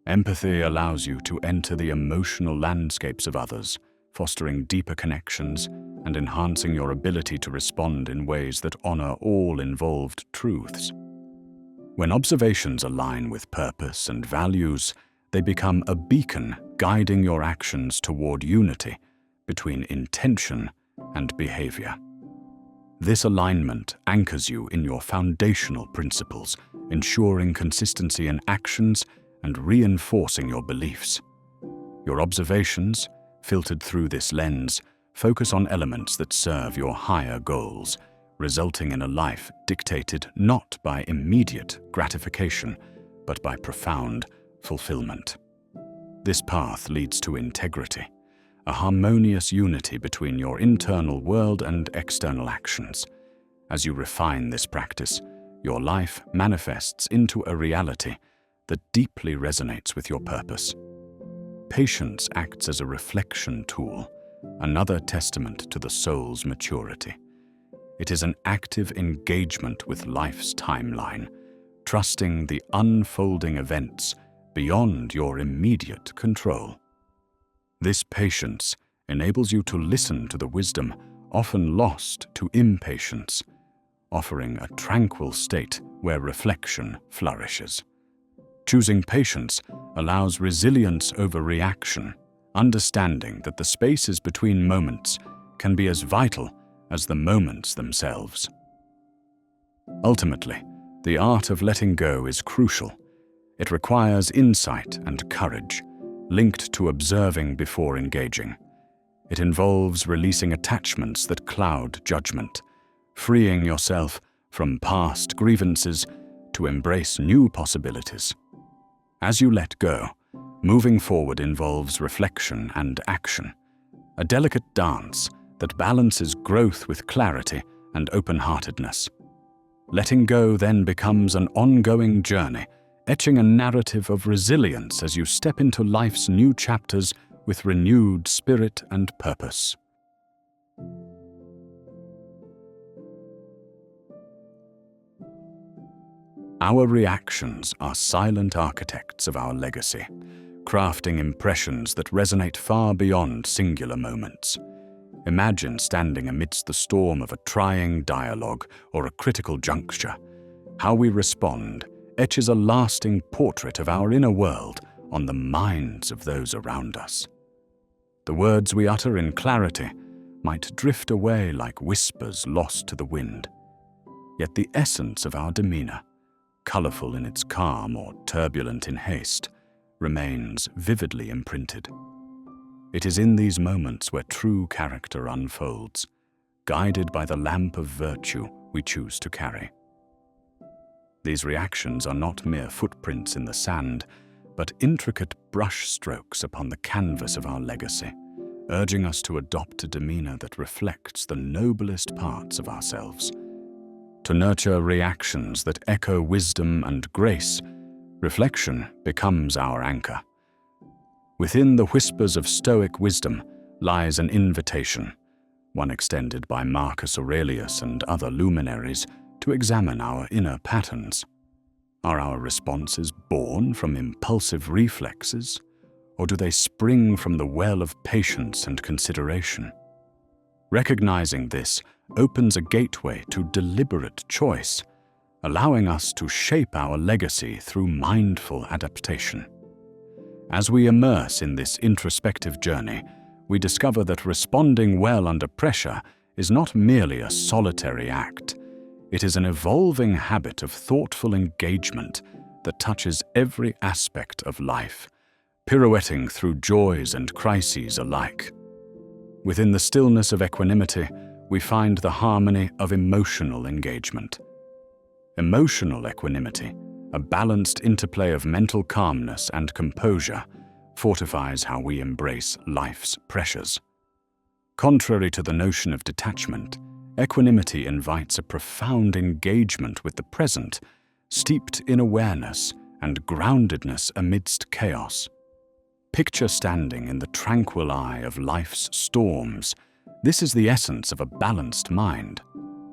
Empathy allows you to enter the emotional landscapes of others, fostering deeper connections and enhancing your ability to respond in ways that honor all involved truths. When observations align with purpose and values, They become a beacon guiding your actions toward unity between intention and behavior. This alignment anchors you in your foundational principles, ensuring consistency in actions and reinforcing your beliefs. Your observations, filtered through this lens, focus on elements that serve your higher goals, resulting in a life dictated not by immediate gratification, but by profound fulfillment. This path leads to integrity, a harmonious unity between your internal world and external actions. As you refine this practice, your life manifests into a reality that deeply resonates with your purpose. Patience acts as a reflection tool, another testament to the soul's maturity. It is an active engagement with life's timeline, trusting the unfolding events beyond your immediate control. This patience enables you to listen to the wisdom often lost to impatience, offering a tranquil state where reflection flourishes. Choosing patience allows resilience over reaction, understanding that the spaces between moments can be as vital as the moments themselves. Ultimately, the art of letting go is crucial. It requires insight and courage, linked to observing before engaging. It involves releasing attachments that cloud judgment, freeing yourself from past grievances to embrace new possibilities. As you let go, moving forward involves reflection and action, a delicate dance that balances growth with clarity and open-heartedness. Letting go then becomes an ongoing journey, etching a narrative of resilience as you step into life's new chapters with renewed spirit and purpose. Our reactions are silent architects of our legacy, crafting impressions that resonate far beyond singular moments. Imagine standing amidst the storm of a trying dialogue or a critical juncture. How we respond etches a lasting portrait of our inner world on the minds of those around us. The words we utter in clarity might drift away like whispers lost to the wind. Yet the essence of our demeanor, colorful in its calm or turbulent in haste, remains vividly imprinted. It is in these moments where true character unfolds, guided by the lamp of virtue we choose to carry. These reactions are not mere footprints in the sand, but intricate brush strokes upon the canvas of our legacy, urging us to adopt a demeanor that reflects the noblest parts of ourselves. To nurture reactions that echo wisdom and grace, reflection becomes our anchor. Within the whispers of Stoic wisdom lies an invitation, one extended by Marcus Aurelius and other luminaries, to examine our inner patterns. Are our responses born from impulsive reflexes, or do they spring from the well of patience and consideration? Recognizing this opens a gateway to deliberate choice, allowing us to shape our legacy through mindful adaptation. As we immerse in this introspective journey, we discover that responding well under pressure is not merely a solitary act. It is an evolving habit of thoughtful engagement that touches every aspect of life, pirouetting through joys and crises alike. Within the stillness of equanimity, we find the harmony of emotional engagement. Emotional equanimity, a balanced interplay of mental calmness and composure, fortifies how we embrace life's pressures. Contrary to the notion of detachment, equanimity invites a profound engagement with the present, steeped in awareness and groundedness amidst chaos. Picture standing in the tranquil eye of life's storms. This is the essence of a balanced mind.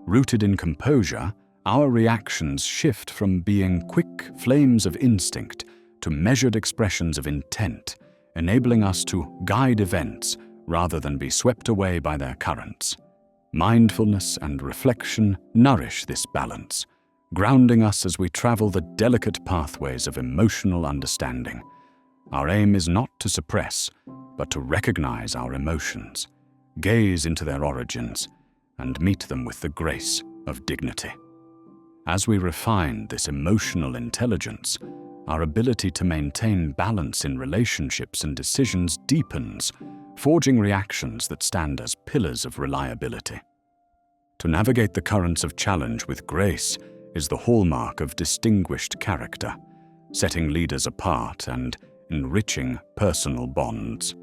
Rooted in composure, our reactions shift from being quick flames of instinct to measured expressions of intent, enabling us to guide events rather than be swept away by their currents. Mindfulness and reflection nourish this balance, grounding us as we travel the delicate pathways of emotional understanding. Our aim is not to suppress, but to recognize our emotions, gaze into their origins, and meet them with the grace of dignity. As we refine this emotional intelligence, our ability to maintain balance in relationships and decisions deepens, forging reactions that stand as pillars of reliability. To navigate the currents of challenge with grace is the hallmark of distinguished character, setting leaders apart and enriching personal bonds.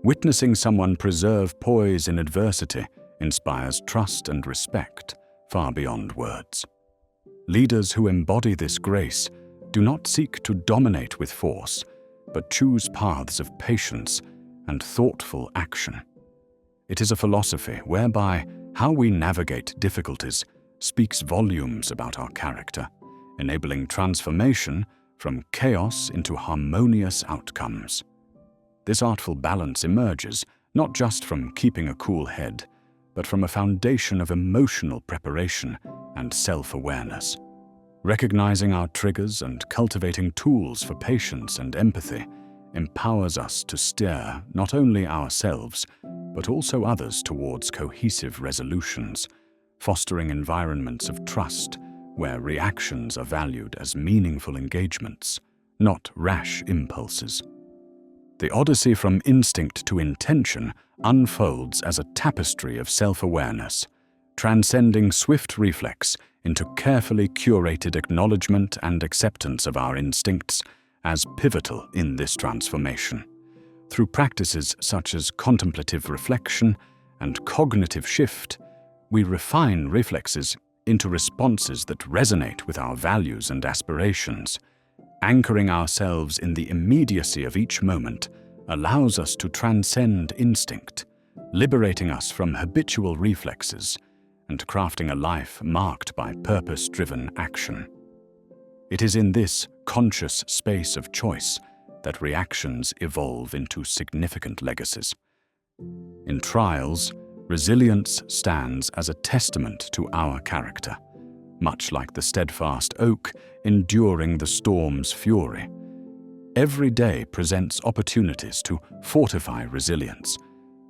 Witnessing someone preserve poise in adversity inspires trust and respect far beyond words. Leaders who embody this grace do not seek to dominate with force, but choose paths of patience and thoughtful action. It is a philosophy whereby how we navigate difficulties speaks volumes about our character, enabling transformation from chaos into harmonious outcomes. This artful balance emerges not just from keeping a cool head, but from a foundation of emotional preparation and self-awareness. Recognizing our triggers and cultivating tools for patience and empathy empowers us to steer not only ourselves, but also others towards cohesive resolutions, fostering environments of trust where reactions are valued as meaningful engagements, not rash impulses. The odyssey from instinct to intention unfolds as a tapestry of self-awareness, transcending swift reflex into carefully curated acknowledgement and acceptance of our instincts as pivotal in this transformation. Through practices such as contemplative reflection and cognitive shift, we refine reflexes into responses that resonate with our values and aspirations. Anchoring ourselves in the immediacy of each moment allows us to transcend instinct, liberating us from habitual reflexes and crafting a life marked by purpose-driven action. It is in this conscious space of choice that reactions evolve into significant legacies. In trials, resilience stands as a testament to our character, much like the steadfast oak enduring the storm's fury. Every day presents opportunities to fortify resilience,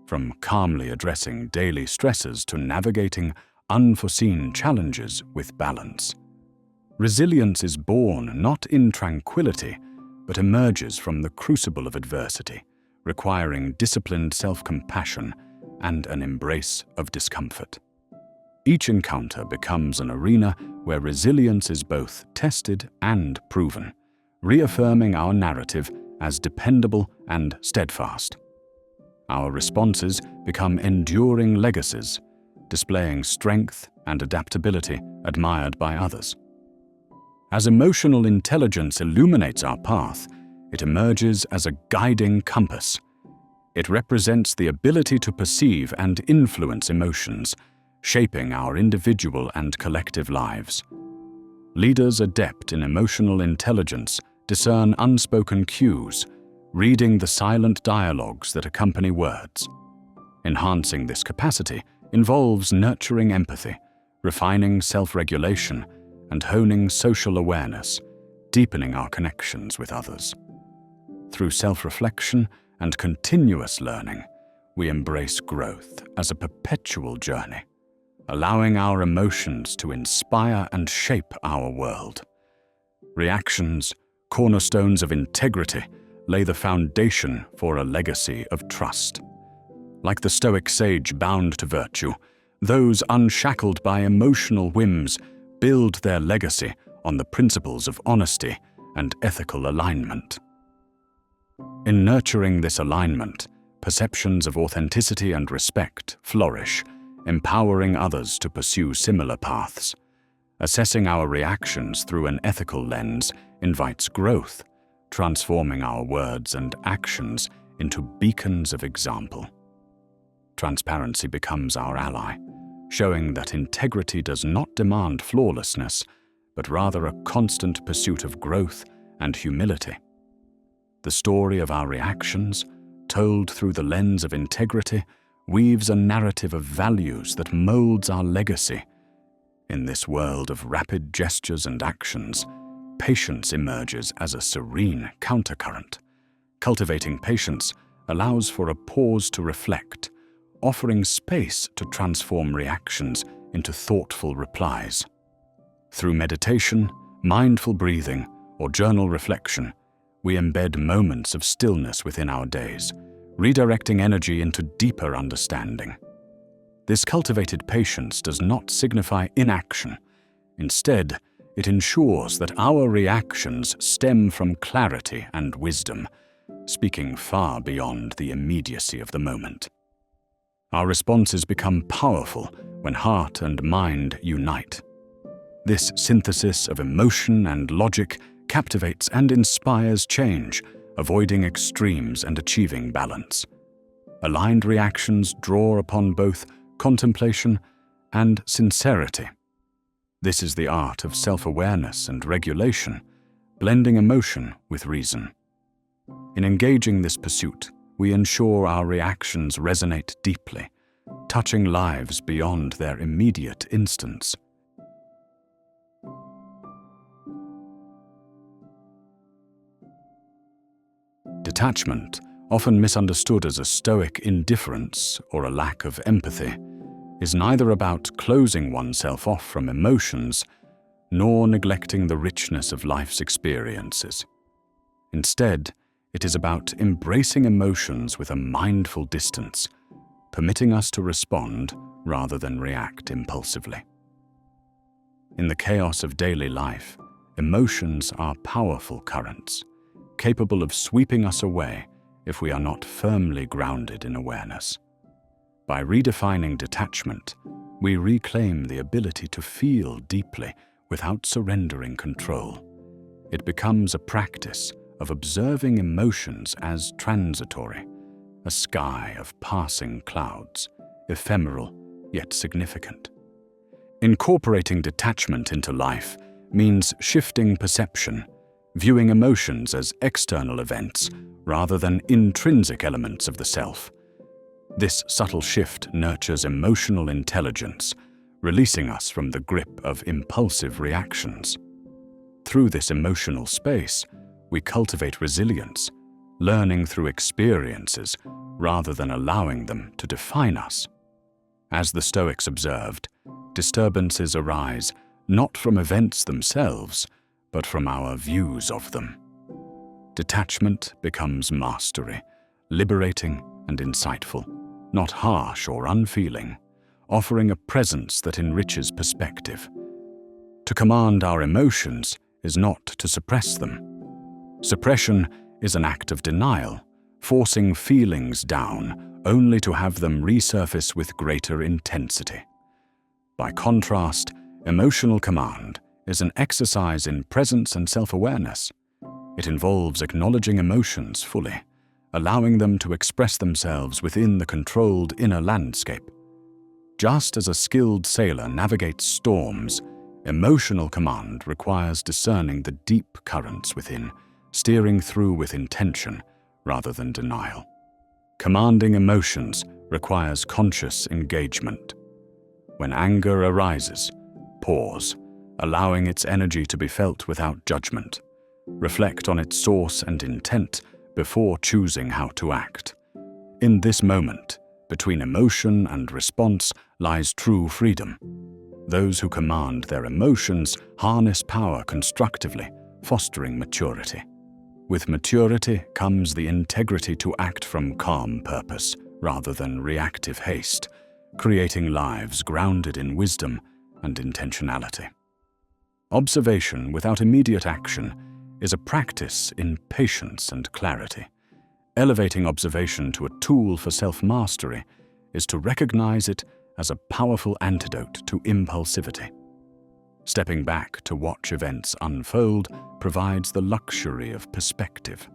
from calmly addressing daily stresses to navigating unforeseen challenges with balance. Resilience is born not in tranquility, but emerges from the crucible of adversity, requiring disciplined self-compassion and an embrace of discomfort. Each encounter becomes an arena where resilience is both tested and proven, reaffirming our narrative as dependable and steadfast. Our responses become enduring legacies, displaying strength and adaptability admired by others. As emotional intelligence illuminates our path, it emerges as a guiding compass. It represents the ability to perceive and influence emotions, shaping our individual and collective lives. Leaders adept in emotional intelligence discern unspoken cues, reading the silent dialogues that accompany words. Enhancing this capacity involves nurturing empathy, refining self-regulation, and honing social awareness, deepening our connections with others. Through self-reflection and continuous learning, we embrace growth as a perpetual journey, allowing our emotions to inspire and shape our world. Reactions, cornerstones of integrity, lay the foundation for a legacy of trust. Like the Stoic sage bound to virtue, those unshackled by emotional whims build their legacy on the principles of honesty and ethical alignment. In nurturing this alignment, perceptions of authenticity and respect flourish, empowering others to pursue similar paths. Assessing our reactions through an ethical lens invites growth, transforming our words and actions into beacons of example. Transparency becomes our ally, showing that integrity does not demand flawlessness, but rather a constant pursuit of growth and humility. The story of our reactions, told through the lens of integrity, weaves a narrative of values that molds our legacy. In this world of rapid gestures and actions, patience emerges as a serene countercurrent, Cultivating patience allows for a pause to reflect, offering space to transform reactions into thoughtful replies. Through meditation, mindful breathing, or journal reflection, we embed moments of stillness within our days, redirecting energy into deeper understanding. This cultivated patience does not signify inaction. Instead, it ensures that our reactions stem from clarity and wisdom, speaking far beyond the immediacy of the moment. Our responses become powerful when heart and mind unite. This synthesis of emotion and logic captivates and inspires change, avoiding extremes and achieving balance. Aligned reactions draw upon both contemplation and sincerity. This is the art of self-awareness and regulation, blending emotion with reason. In engaging this pursuit, we ensure our reactions resonate deeply, touching lives beyond their immediate instance. Detachment, often misunderstood as a Stoic indifference or a lack of empathy, is neither about closing oneself off from emotions nor neglecting the richness of life's experiences. Instead, it is about embracing emotions with a mindful distance, permitting us to respond rather than react impulsively. In the chaos of daily life, emotions are powerful currents, capable of sweeping us away if we are not firmly grounded in awareness. By redefining detachment, we reclaim the ability to feel deeply without surrendering control. It becomes a practice of observing emotions as transitory, a sky of passing clouds, ephemeral yet significant. Incorporating detachment into life means shifting perception, viewing emotions as external events rather than intrinsic elements of the self. This subtle shift nurtures emotional intelligence, releasing us from the grip of impulsive reactions. Through this emotional space, we cultivate resilience, learning through experiences rather than allowing them to define us. As the Stoics observed, disturbances arise not from events themselves, but from our views of them. Detachment becomes mastery, liberating and insightful, not harsh or unfeeling, offering a presence that enriches perspective. To command our emotions is not to suppress them. Suppression is an act of denial, forcing feelings down only to have them resurface with greater intensity. By contrast, emotional command is an exercise in presence and self-awareness. It involves acknowledging emotions fully, allowing them to express themselves within the controlled inner landscape. Just as a skilled sailor navigates storms, emotional command requires discerning the deep currents within, steering through with intention rather than denial. Commanding emotions requires conscious engagement. When anger arises, pause, allowing its energy to be felt without judgment. Reflect on its source and intent before choosing how to act. In this moment, between emotion and response lies true freedom. Those who command their emotions harness power constructively, fostering maturity. With maturity comes the integrity to act from calm purpose rather than reactive haste, creating lives grounded in wisdom and intentionality. Observation without immediate action is a practice in patience and clarity. Elevating observation to a tool for self-mastery is to recognize it as a powerful antidote to impulsivity. Stepping back to watch events unfold provides the luxury of perspective.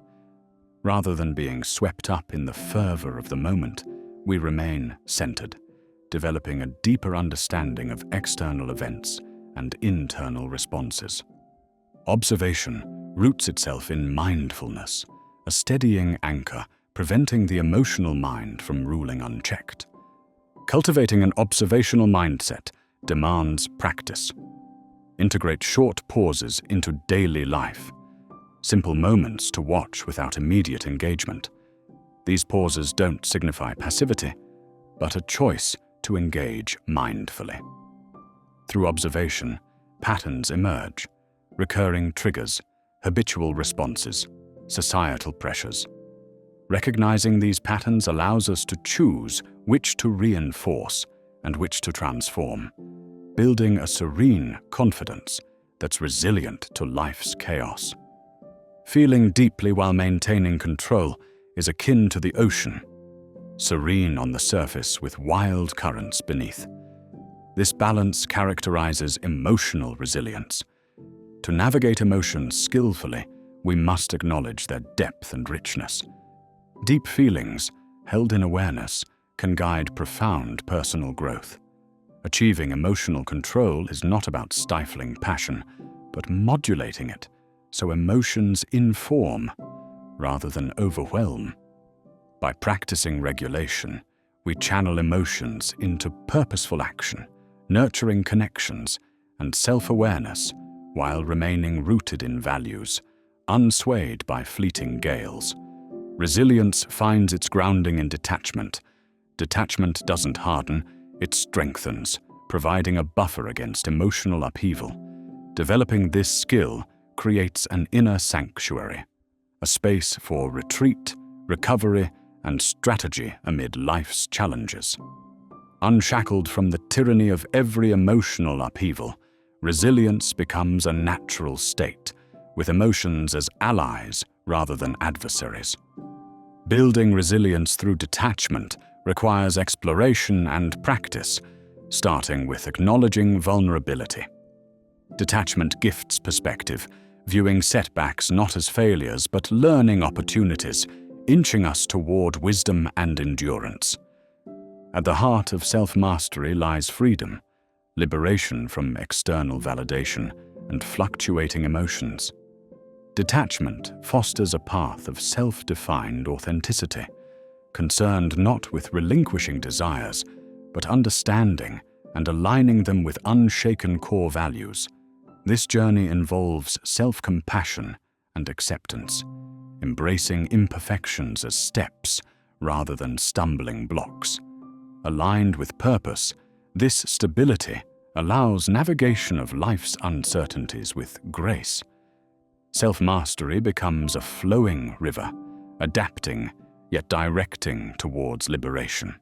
Rather than being swept up in the fervor of the moment, we remain centered, developing a deeper understanding of external events and internal responses. Observation roots itself in mindfulness, a steadying anchor preventing the emotional mind from ruling unchecked. Cultivating an observational mindset demands practice. Integrate short pauses into daily life. simple moments to watch without immediate engagement. These pauses don't signify passivity, but a choice to engage mindfully. Through observation, patterns emerge, recurring triggers, habitual responses, societal pressures. Recognizing these patterns allows us to choose which to reinforce and which to transform, building a serene confidence that's resilient to life's chaos. Feeling deeply while maintaining control is akin to the ocean, serene on the surface with wild currents beneath. This balance characterizes emotional resilience. To navigate emotions skillfully, we must acknowledge their depth and richness. Deep feelings, held in awareness, can guide profound personal growth. Achieving emotional control is not about stifling passion, but modulating it so emotions inform rather than overwhelm. By practicing regulation, we channel emotions into purposeful action, nurturing connections and self-awareness while remaining rooted in values, unswayed by fleeting gales. Resilience finds its grounding in detachment. Detachment doesn't harden, it strengthens, providing a buffer against emotional upheaval. Developing this skill creates an inner sanctuary, a space for retreat, recovery, and strategy amid life's challenges. Unshackled from the tyranny of every emotional upheaval, resilience becomes a natural state, with emotions as allies rather than adversaries. Building resilience through detachment requires exploration and practice, starting with acknowledging vulnerability. Detachment gifts perspective, viewing setbacks not as failures but learning opportunities, inching us toward wisdom and endurance. At the heart of self-mastery lies freedom, liberation from external validation and fluctuating emotions. Detachment fosters a path of self-defined authenticity, concerned not with relinquishing desires, but understanding and aligning them with unshaken core values. This journey involves self-compassion and acceptance, embracing imperfections as steps rather than stumbling blocks. Aligned with purpose, this stability allows navigation of life's uncertainties with grace. Self-mastery becomes a flowing river, adapting yet directing towards liberation.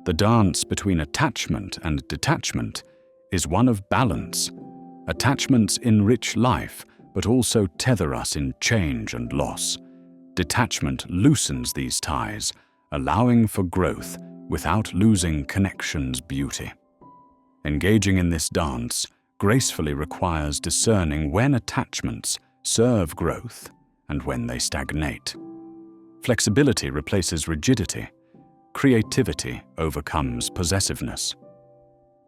The dance between attachment and detachment is one of balance. Attachments enrich life, but also tether us in change and loss. Detachment loosens these ties, allowing for growth without losing connection's beauty. Engaging in this dance gracefully requires discerning when attachments serve growth and when they stagnate. Flexibility replaces rigidity. Creativity overcomes possessiveness.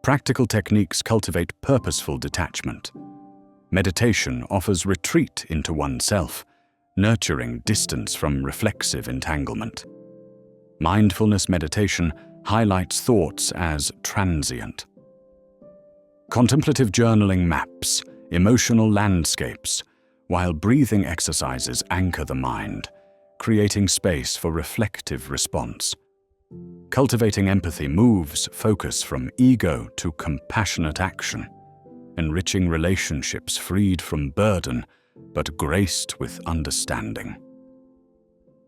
Practical techniques cultivate purposeful detachment. Meditation offers retreat into oneself, nurturing distance from reflexive entanglement. Mindfulness meditation highlights thoughts as transient. Contemplative journaling maps emotional landscapes, while breathing exercises anchor the mind, creating space for reflective response. Cultivating empathy moves focus from ego to compassionate action, enriching relationships freed from burden but graced with understanding.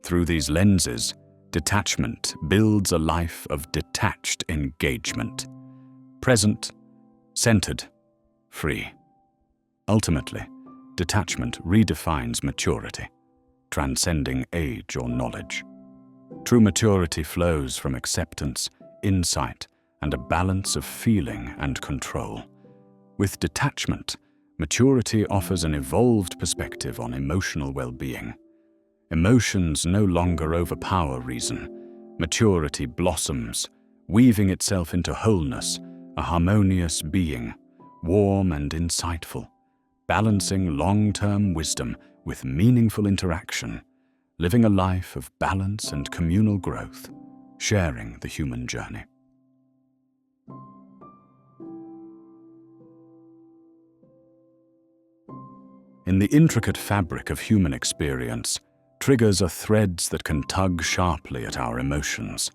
Through these lenses, detachment builds a life of detached engagement, present, centered, free. Ultimately, detachment redefines maturity, transcending age or knowledge. True maturity flows from acceptance, insight, and a balance of feeling and control. With detachment, maturity offers an evolved perspective on emotional well-being. Emotions no longer overpower reason. Maturity blossoms, weaving itself into wholeness, a harmonious being, warm and insightful, balancing long-term wisdom with meaningful interaction, living a life of balance and communal growth, sharing the human journey. In the intricate fabric of human experience, triggers are threads that can tug sharply at our emotions.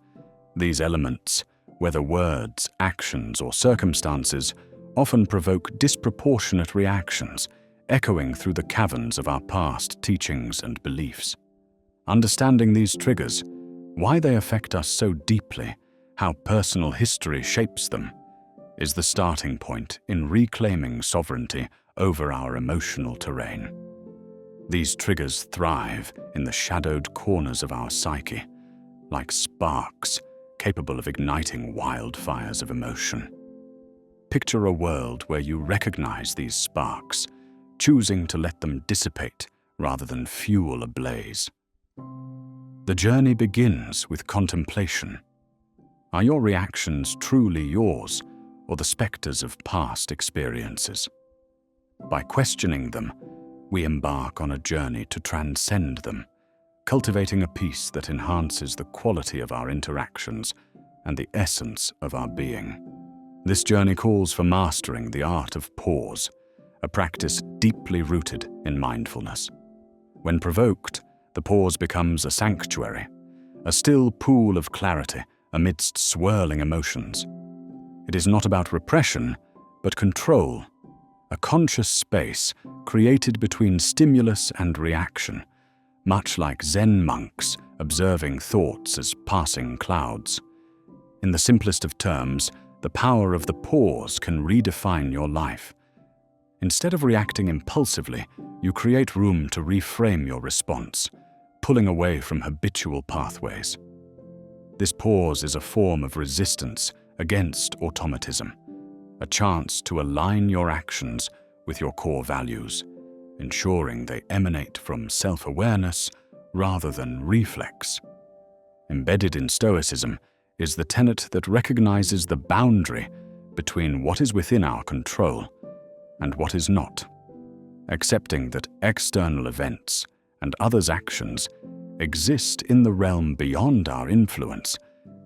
These elements, whether words, actions, or circumstances, often provoke disproportionate reactions, echoing through the caverns of our past teachings and beliefs. Understanding these triggers, why they affect us so deeply, how personal history shapes them, is the starting point in reclaiming sovereignty over our emotional terrain. These triggers thrive in the shadowed corners of our psyche, like sparks capable of igniting wildfires of emotion. Picture a world where you recognize these sparks, choosing to let them dissipate rather than fuel a blaze. The journey begins with contemplation. Are your reactions truly yours, or the specters of past experiences? By questioning them, we embark on a journey to transcend them, cultivating a peace that enhances the quality of our interactions and the essence of our being. This journey calls for mastering the art of pause, a practice deeply rooted in mindfulness. When provoked, the pause becomes a sanctuary, a still pool of clarity amidst swirling emotions. It is not about repression, but control, a conscious space created between stimulus and reaction, much like Zen monks observing thoughts as passing clouds. In the simplest of terms, the power of the pause can redefine your life. Instead of reacting impulsively, you create room to reframe your response, pulling away from habitual pathways. This pause is a form of resistance against automatism, a chance to align your actions with your core values, ensuring they emanate from self-awareness rather than reflex. Embedded in Stoicism is the tenet that recognizes the boundary between what is within our control and what is not, accepting that external events and others' actions exist in the realm beyond our influence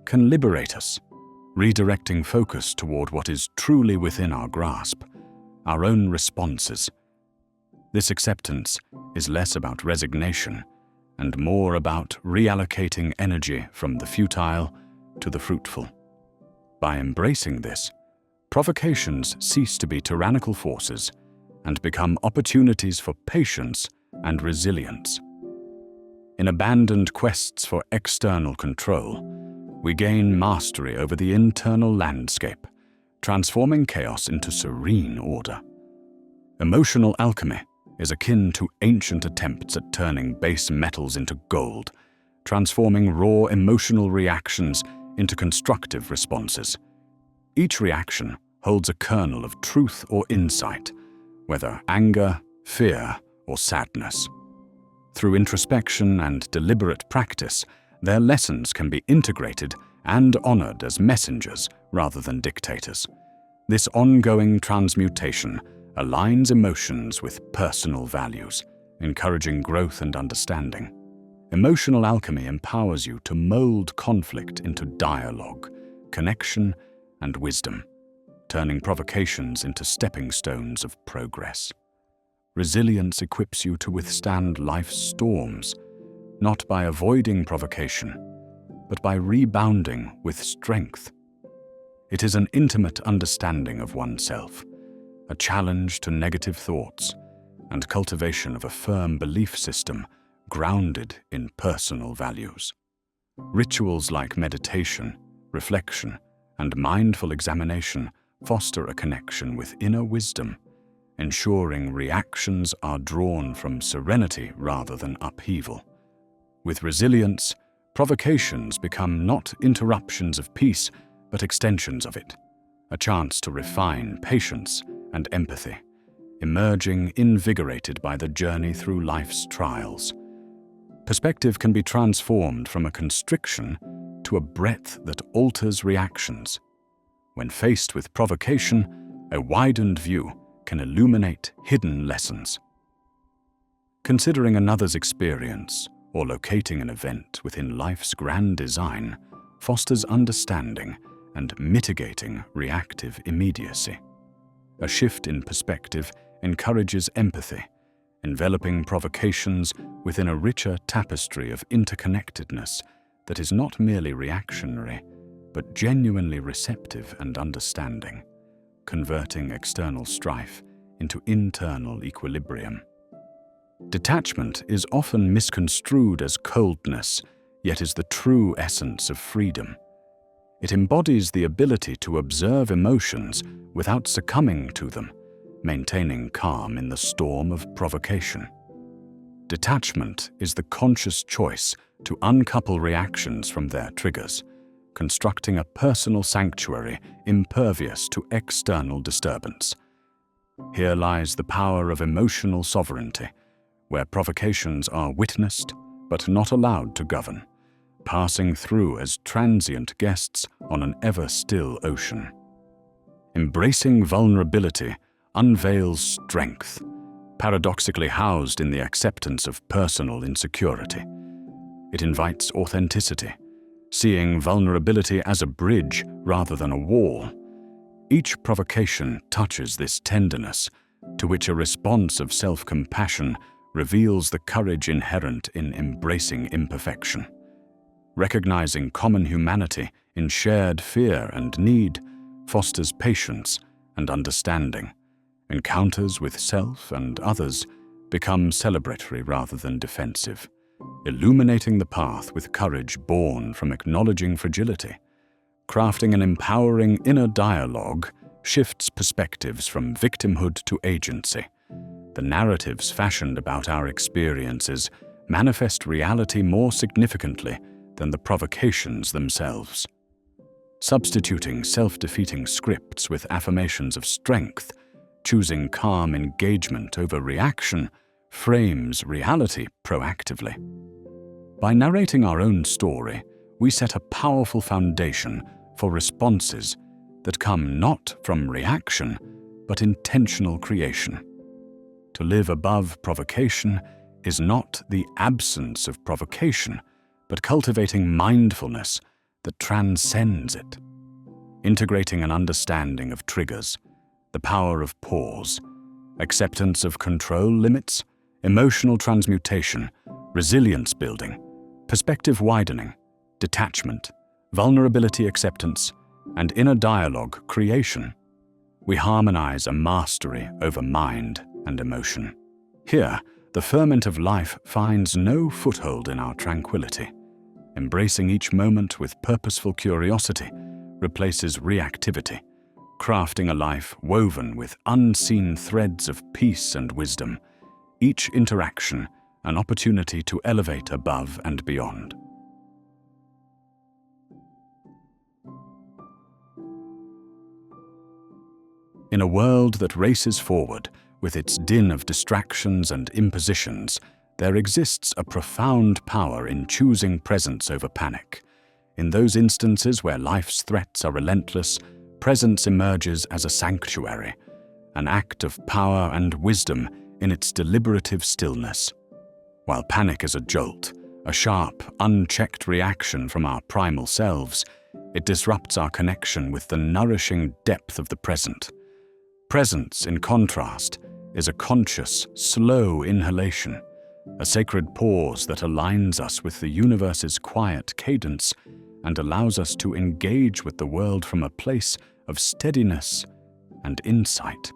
can liberate us, redirecting focus toward what is truly within our grasp, our own responses. This acceptance is less about resignation and more about reallocating energy from the futile to the fruitful. By embracing this, provocations cease to be tyrannical forces and become opportunities for patience and resilience. In abandoned quests for external control, we gain mastery over the internal landscape, transforming chaos into serene order. Emotional alchemy is akin to ancient attempts at turning base metals into gold, transforming raw emotional reactions into constructive responses. Each reaction holds a kernel of truth or insight, whether anger, fear, or sadness. Through introspection and deliberate practice, their lessons can be integrated and honored as messengers rather than dictators. This ongoing transmutation aligns emotions with personal values, encouraging growth and understanding. Emotional alchemy empowers you to mold conflict into dialogue, connection, and wisdom, turning provocations into stepping stones of progress. Resilience equips you to withstand life's storms, not by avoiding provocation, but by rebounding with strength. It is an intimate understanding of oneself, a challenge to negative thoughts, and cultivation of a firm belief system grounded in personal values. Rituals like meditation, reflection, and mindful examination foster a connection with inner wisdom, ensuring reactions are drawn from serenity rather than upheaval. With resilience, provocations become not interruptions of peace, but extensions of it, a chance to refine patience and empathy, emerging invigorated by the journey through life's trials. Perspective can be transformed from a constriction to a breadth that alters reactions. When faced with provocation, a widened view can illuminate hidden lessons. Considering another's experience or locating an event within life's grand design fosters understanding and mitigating reactive immediacy. A shift in perspective encourages empathy, enveloping provocations within a richer tapestry of interconnectedness that is not merely reactionary, but genuinely receptive and understanding, converting external strife into internal equilibrium. Detachment is often misconstrued as coldness, yet is the true essence of freedom. It embodies the ability to observe emotions without succumbing to them, maintaining calm in the storm of provocation. Detachment is the conscious choice to uncouple reactions from their triggers, constructing a personal sanctuary impervious to external disturbance. Here lies the power of emotional sovereignty, where provocations are witnessed but not allowed to govern, passing through as transient guests on an ever-still ocean. Embracing vulnerability unveils strength, paradoxically housed in the acceptance of personal insecurity. It invites authenticity, seeing vulnerability as a bridge rather than a wall. Each provocation touches this tenderness, to which a response of self-compassion reveals the courage inherent in embracing imperfection. Recognizing common humanity in shared fear and need fosters patience and understanding. Encounters with self and others become celebratory rather than defensive, illuminating the path with courage born from acknowledging fragility. Crafting an empowering inner dialogue shifts perspectives from victimhood to agency. The narratives fashioned about our experiences manifest reality more significantly than the provocations themselves. Substituting self-defeating scripts with affirmations of strength, choosing calm engagement over reaction, frames reality proactively. By narrating our own story, we set a powerful foundation for responses that come not from reaction, but intentional creation. To live above provocation is not the absence of provocation, but cultivating mindfulness that transcends it. Integrating an understanding of triggers, the power of pause, acceptance of control limits, emotional transmutation, resilience building, perspective widening, detachment, vulnerability acceptance, and inner dialogue creation, we harmonize a mastery over mind and emotion. Here, the ferment of life finds no foothold in our tranquility. Embracing each moment with purposeful curiosity replaces reactivity, crafting a life woven with unseen threads of peace and wisdom, each interaction an opportunity to elevate above and beyond. In a world that races forward with its din of distractions and impositions, there exists a profound power in choosing presence over panic. In those instances where life's threats are relentless, presence emerges as a sanctuary, an act of power and wisdom in its deliberative stillness. While panic is a jolt, a sharp, unchecked reaction from our primal selves, it disrupts our connection with the nourishing depth of the present. Presence, in contrast, is a conscious, slow inhalation, a sacred pause that aligns us with the universe's quiet cadence and allows us to engage with the world from a place of steadiness and insight.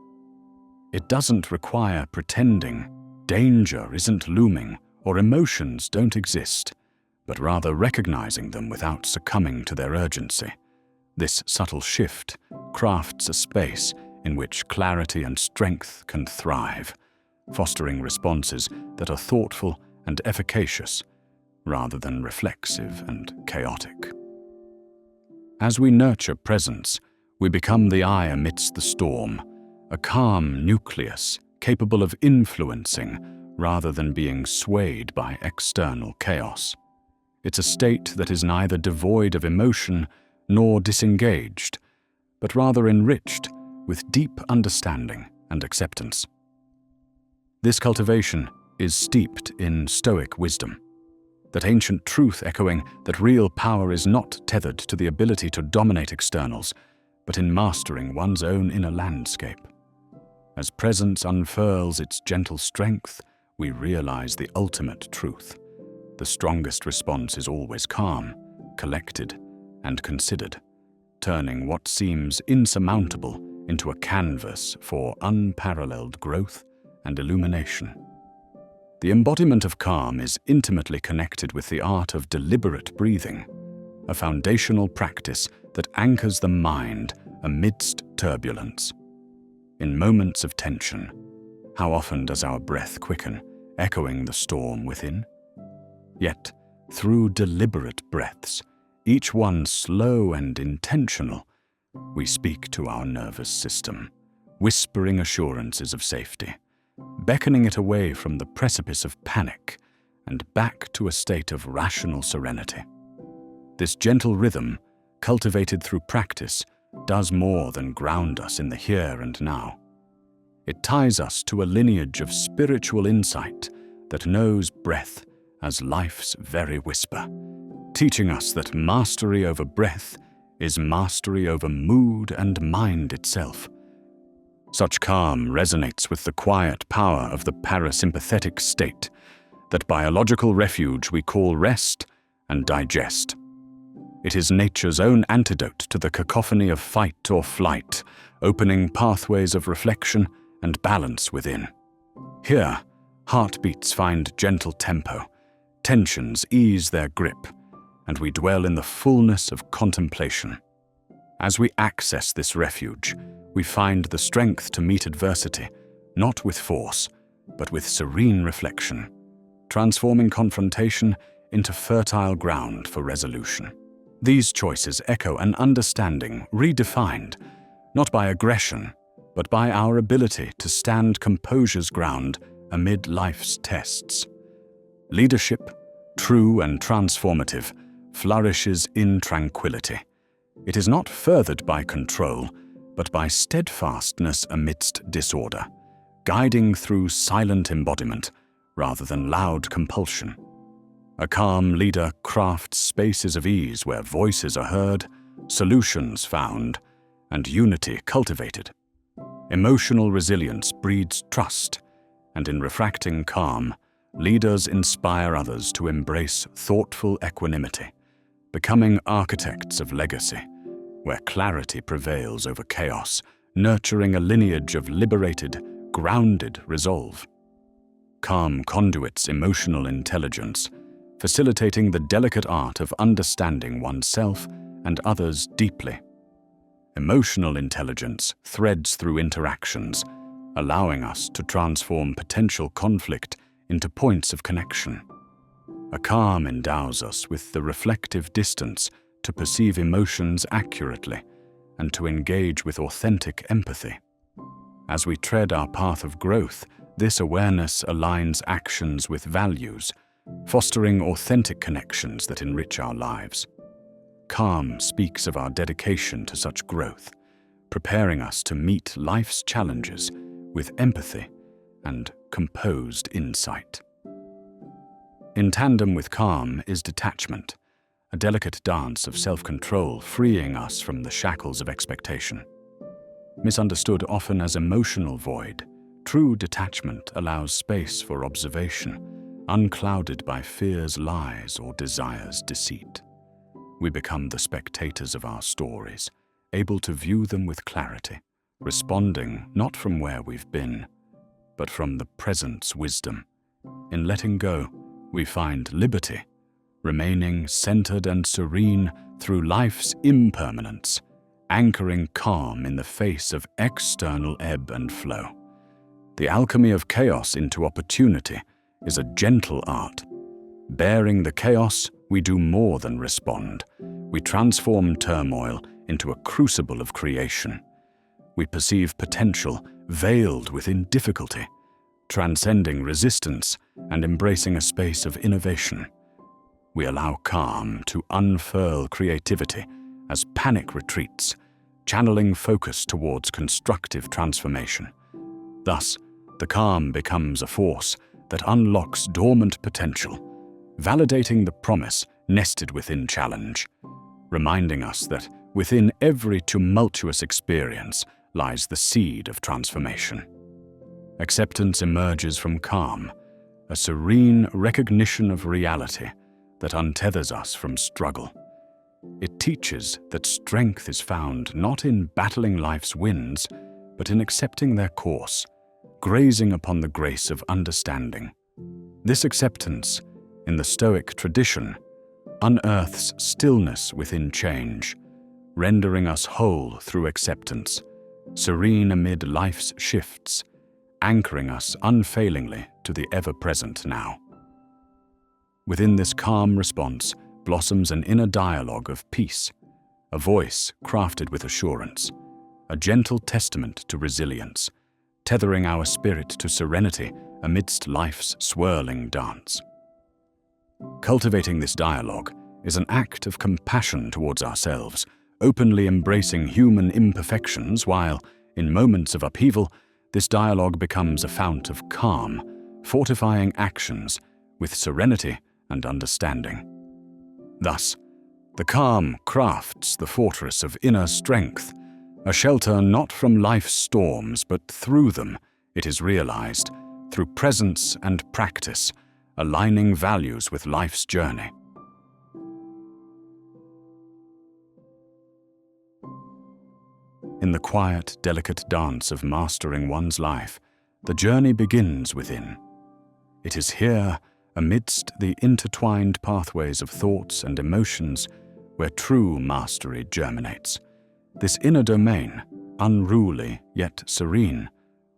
It doesn't require pretending danger isn't looming or emotions don't exist, but rather recognizing them without succumbing to their urgency. This subtle shift crafts a space in which clarity and strength can thrive, fostering responses that are thoughtful and efficacious, rather than reflexive and chaotic. As we nurture presence, we become the eye amidst the storm, a calm nucleus capable of influencing rather than being swayed by external chaos. It's a state that is neither devoid of emotion nor disengaged, but rather enriched with deep understanding and acceptance. This cultivation is steeped in Stoic wisdom, that ancient truth echoing that real power is not tethered to the ability to dominate externals, but in mastering one's own inner landscape. As presence unfurls its gentle strength, we realize the ultimate truth. The strongest response is always calm, collected, and considered, turning what seems insurmountable into a canvas for unparalleled growth and illumination. The embodiment of calm is intimately connected with the art of deliberate breathing, a foundational practice that anchors the mind amidst turbulence. In moments of tension, how often does our breath quicken, echoing the storm within? Yet, through deliberate breaths, each one slow and intentional, we speak to our nervous system, whispering assurances of safety, beckoning it away from the precipice of panic and back to a state of rational serenity. This gentle rhythm, cultivated through practice, does more than ground us in the here and now. It ties us to a lineage of spiritual insight that knows breath as life's very whisper, teaching us that mastery over breath is mastery over mood and mind itself. Such calm resonates with the quiet power of the parasympathetic state, that biological refuge we call rest and digest. It is nature's own antidote to the cacophony of fight or flight, opening pathways of reflection and balance within. Here, heartbeats find gentle tempo, tensions ease their grip, and we dwell in the fullness of contemplation. As we access this refuge, we find the strength to meet adversity, not with force, but with serene reflection, transforming confrontation into fertile ground for resolution. These choices echo an understanding redefined, not by aggression, but by our ability to stand composure's ground amid life's tests. Leadership, true and transformative, flourishes in tranquility. It is not furthered by control, but by steadfastness amidst disorder, guiding through silent embodiment rather than loud compulsion. A calm leader crafts spaces of ease where voices are heard, solutions found, and unity cultivated. Emotional resilience breeds trust, and in refracting calm, leaders inspire others to embrace thoughtful equanimity, becoming architects of legacy, where clarity prevails over chaos, nurturing a lineage of liberated, grounded resolve. Calm conduits emotional intelligence, facilitating the delicate art of understanding oneself and others deeply. Emotional intelligence threads through interactions, allowing us to transform potential conflict into points of connection. A calm endows us with the reflective distance to perceive emotions accurately and to engage with authentic empathy. As we tread our path of growth, this awareness aligns actions with values, fostering authentic connections that enrich our lives. Calm speaks of our dedication to such growth, preparing us to meet life's challenges with empathy and composed insight. In tandem with calm is detachment, a delicate dance of self-control freeing us from the shackles of expectation. Misunderstood often as emotional void, true detachment allows space for observation, unclouded by fear's lies or desire's deceit. We become the spectators of our stories, able to view them with clarity, responding not from where we've been, but from the present's wisdom. In letting go, we find liberty, remaining centered and serene through life's impermanence, anchoring calm in the face of external ebb and flow. The alchemy of chaos into opportunity is a gentle art. Bearing the chaos, we do more than respond. We transform turmoil into a crucible of creation. We perceive potential veiled within difficulty, transcending resistance and embracing a space of innovation. We allow calm to unfurl creativity as panic retreats, channeling focus towards constructive transformation. Thus, the calm becomes a force that unlocks dormant potential, validating the promise nested within challenge, reminding us that within every tumultuous experience lies the seed of transformation. Acceptance emerges from calm, a serene recognition of reality that untethers us from struggle. It teaches that strength is found not in battling life's winds, but in accepting their course, grazing upon the grace of understanding. This acceptance, in the Stoic tradition, unearths stillness within change, rendering us whole through acceptance, serene amid life's shifts, anchoring us unfailingly to the ever-present now. Within this calm response blossoms an inner dialogue of peace, a voice crafted with assurance, a gentle testament to resilience, tethering our spirit to serenity amidst life's swirling dance. Cultivating this dialogue is an act of compassion towards ourselves, openly embracing human imperfections while, in moments of upheaval, this dialogue becomes a fount of calm, fortifying actions with serenity and understanding. Thus, the calm crafts the fortress of inner strength, a shelter not from life's storms, but through them it is realized, through presence and practice, aligning values with life's journey. In the quiet, delicate dance of mastering one's life, the journey begins within. It is here, amidst the intertwined pathways of thoughts and emotions, where true mastery germinates. This inner domain, unruly yet serene,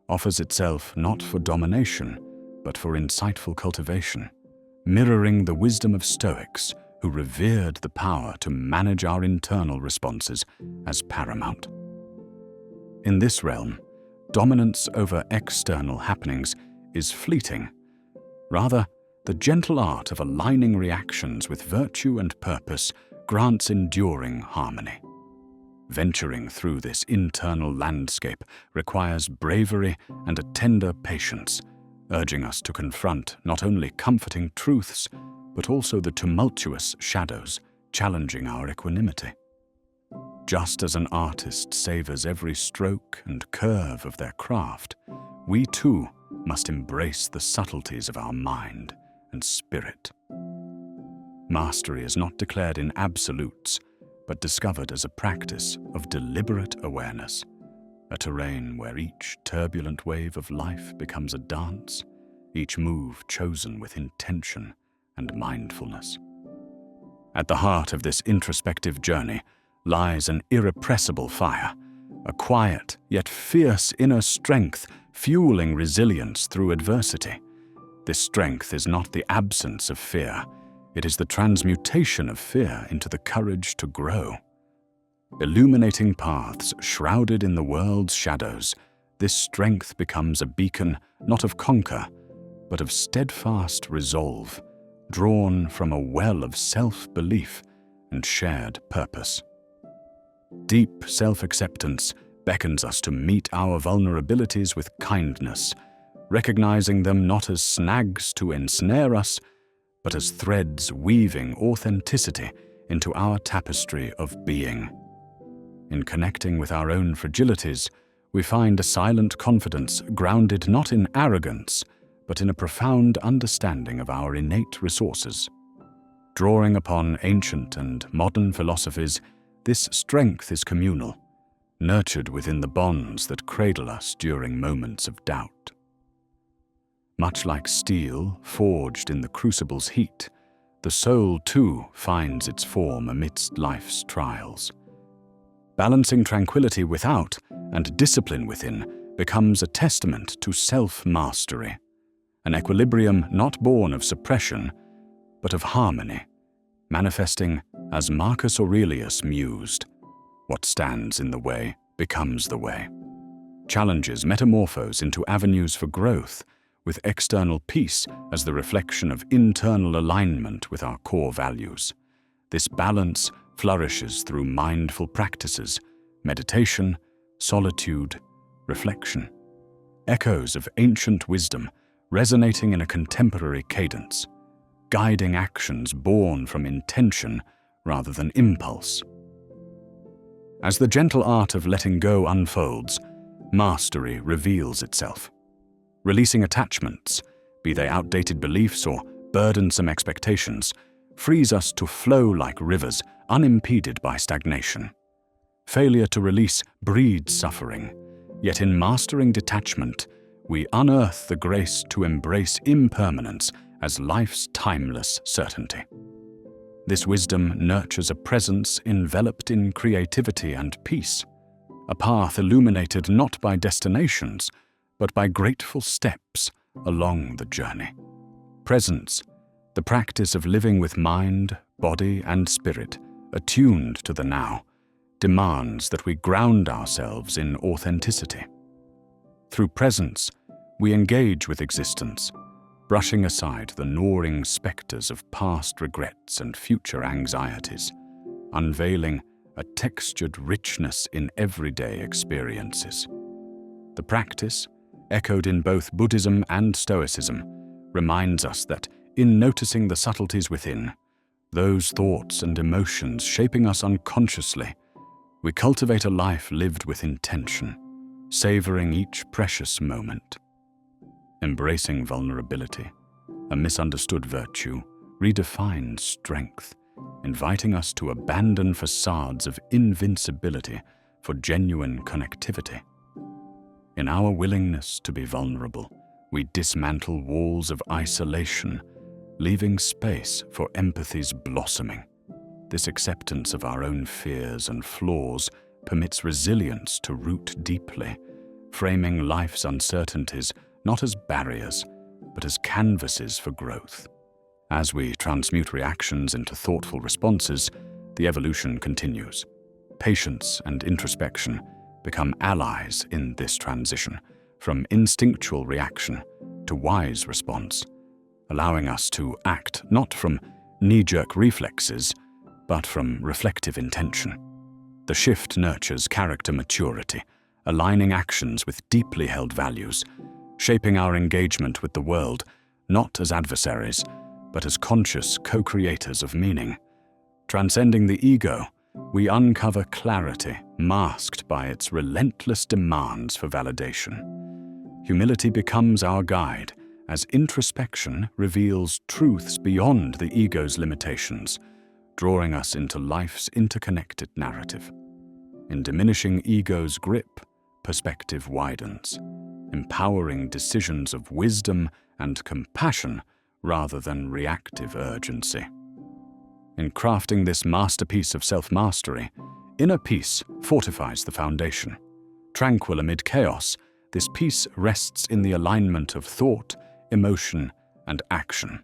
offers itself not for domination, but for insightful cultivation, mirroring the wisdom of Stoics who revered the power to manage our internal responses as paramount. In this realm, dominance over external happenings is fleeting. Rather, the gentle art of aligning reactions with virtue and purpose grants enduring harmony. Venturing through this internal landscape requires bravery and a tender patience, urging us to confront not only comforting truths, but also the tumultuous shadows challenging our equanimity. Just as an artist savors every stroke and curve of their craft, we too must embrace the subtleties of our mind and spirit. Mastery is not declared in absolutes, but discovered as a practice of deliberate awareness, a terrain where each turbulent wave of life becomes a dance, each move chosen with intention and mindfulness. At the heart of this introspective journey lies an irrepressible fire, a quiet yet fierce inner strength fueling resilience through adversity. This strength is not the absence of fear, it is the transmutation of fear into the courage to grow. Illuminating paths shrouded in the world's shadows, this strength becomes a beacon not of conquer, but of steadfast resolve, drawn from a well of self-belief and shared purpose. Deep self-acceptance beckons us to meet our vulnerabilities with kindness, recognizing them not as snags to ensnare us, but as threads weaving authenticity into our tapestry of being. In connecting with our own fragilities, we find a silent confidence grounded not in arrogance, but in a profound understanding of our innate resources. Drawing upon ancient and modern philosophies, this strength is communal, nurtured within the bonds that cradle us during moments of doubt. Much like steel forged in the crucible's heat, the soul too finds its form amidst life's trials. Balancing tranquility without and discipline within becomes a testament to self-mastery, an equilibrium not born of suppression, but of harmony, manifesting as Marcus Aurelius mused, "What stands in the way becomes the way." Challenges metamorphose into avenues for growth, with external peace as the reflection of internal alignment with our core values. This balance flourishes through mindful practices, meditation, solitude, reflection. Echoes of ancient wisdom resonating in a contemporary cadence, guiding actions born from intention rather than impulse. As the gentle art of letting go unfolds, mastery reveals itself. Releasing attachments, be they outdated beliefs or burdensome expectations, frees us to flow like rivers, unimpeded by stagnation. Failure to release breeds suffering, yet in mastering detachment, we unearth the grace to embrace impermanence as life's timeless certainty. This wisdom nurtures a presence enveloped in creativity and peace, a path illuminated not by destinations, but by grateful steps along the journey. Presence, the practice of living with mind, body, and spirit attuned to the now, demands that we ground ourselves in authenticity. Through presence, we engage with existence, brushing aside the gnawing specters of past regrets and future anxieties, unveiling a textured richness in everyday experiences. The practice, echoed in both Buddhism and Stoicism, reminds us that in noticing the subtleties within, those thoughts and emotions shaping us unconsciously, we cultivate a life lived with intention, savoring each precious moment. Embracing vulnerability, a misunderstood virtue, redefines strength, inviting us to abandon facades of invincibility for genuine connectivity. In our willingness to be vulnerable, we dismantle walls of isolation, leaving space for empathy's blossoming. This acceptance of our own fears and flaws permits resilience to root deeply, framing life's uncertainties not as barriers, but as canvases for growth. As we transmute reactions into thoughtful responses, the evolution continues. Patience and introspection become allies in this transition, from instinctual reaction to wise response, allowing us to act not from knee-jerk reflexes, but from reflective intention. The shift nurtures character maturity, aligning actions with deeply held values, shaping our engagement with the world not as adversaries, but as conscious co-creators of meaning. Transcending the ego, we uncover clarity masked by its relentless demands for validation. Humility becomes our guide, as introspection reveals truths beyond the ego's limitations, drawing us into life's interconnected narrative. In diminishing ego's grip, perspective widens, empowering decisions of wisdom and compassion rather than reactive urgency. In crafting this masterpiece of self-mastery, inner peace fortifies the foundation. Tranquil amid chaos, this peace rests in the alignment of thought, emotion, and action.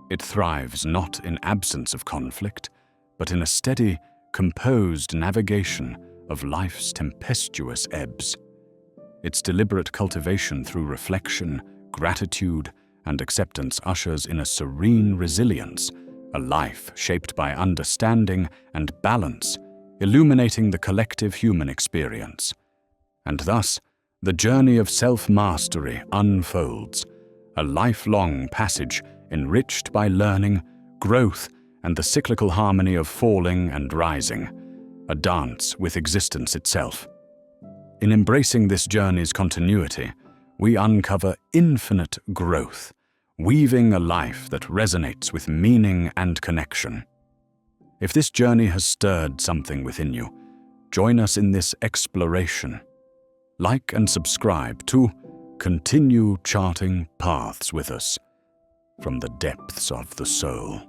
It thrives not in absence of conflict, but in a steady, composed navigation of life's tempestuous ebbs. Its deliberate cultivation through reflection, gratitude, and acceptance ushers in a serene resilience, a life shaped by understanding and balance, illuminating the collective human experience. And thus, the journey of self-mastery unfolds, a lifelong passage enriched by learning, growth, and the cyclical harmony of falling and rising, a dance with existence itself. In embracing this journey's continuity, we uncover infinite growth, weaving a life that resonates with meaning and connection. If this journey has stirred something within you, join us in this exploration. Like and subscribe to continue charting paths with us from the depths of the soul.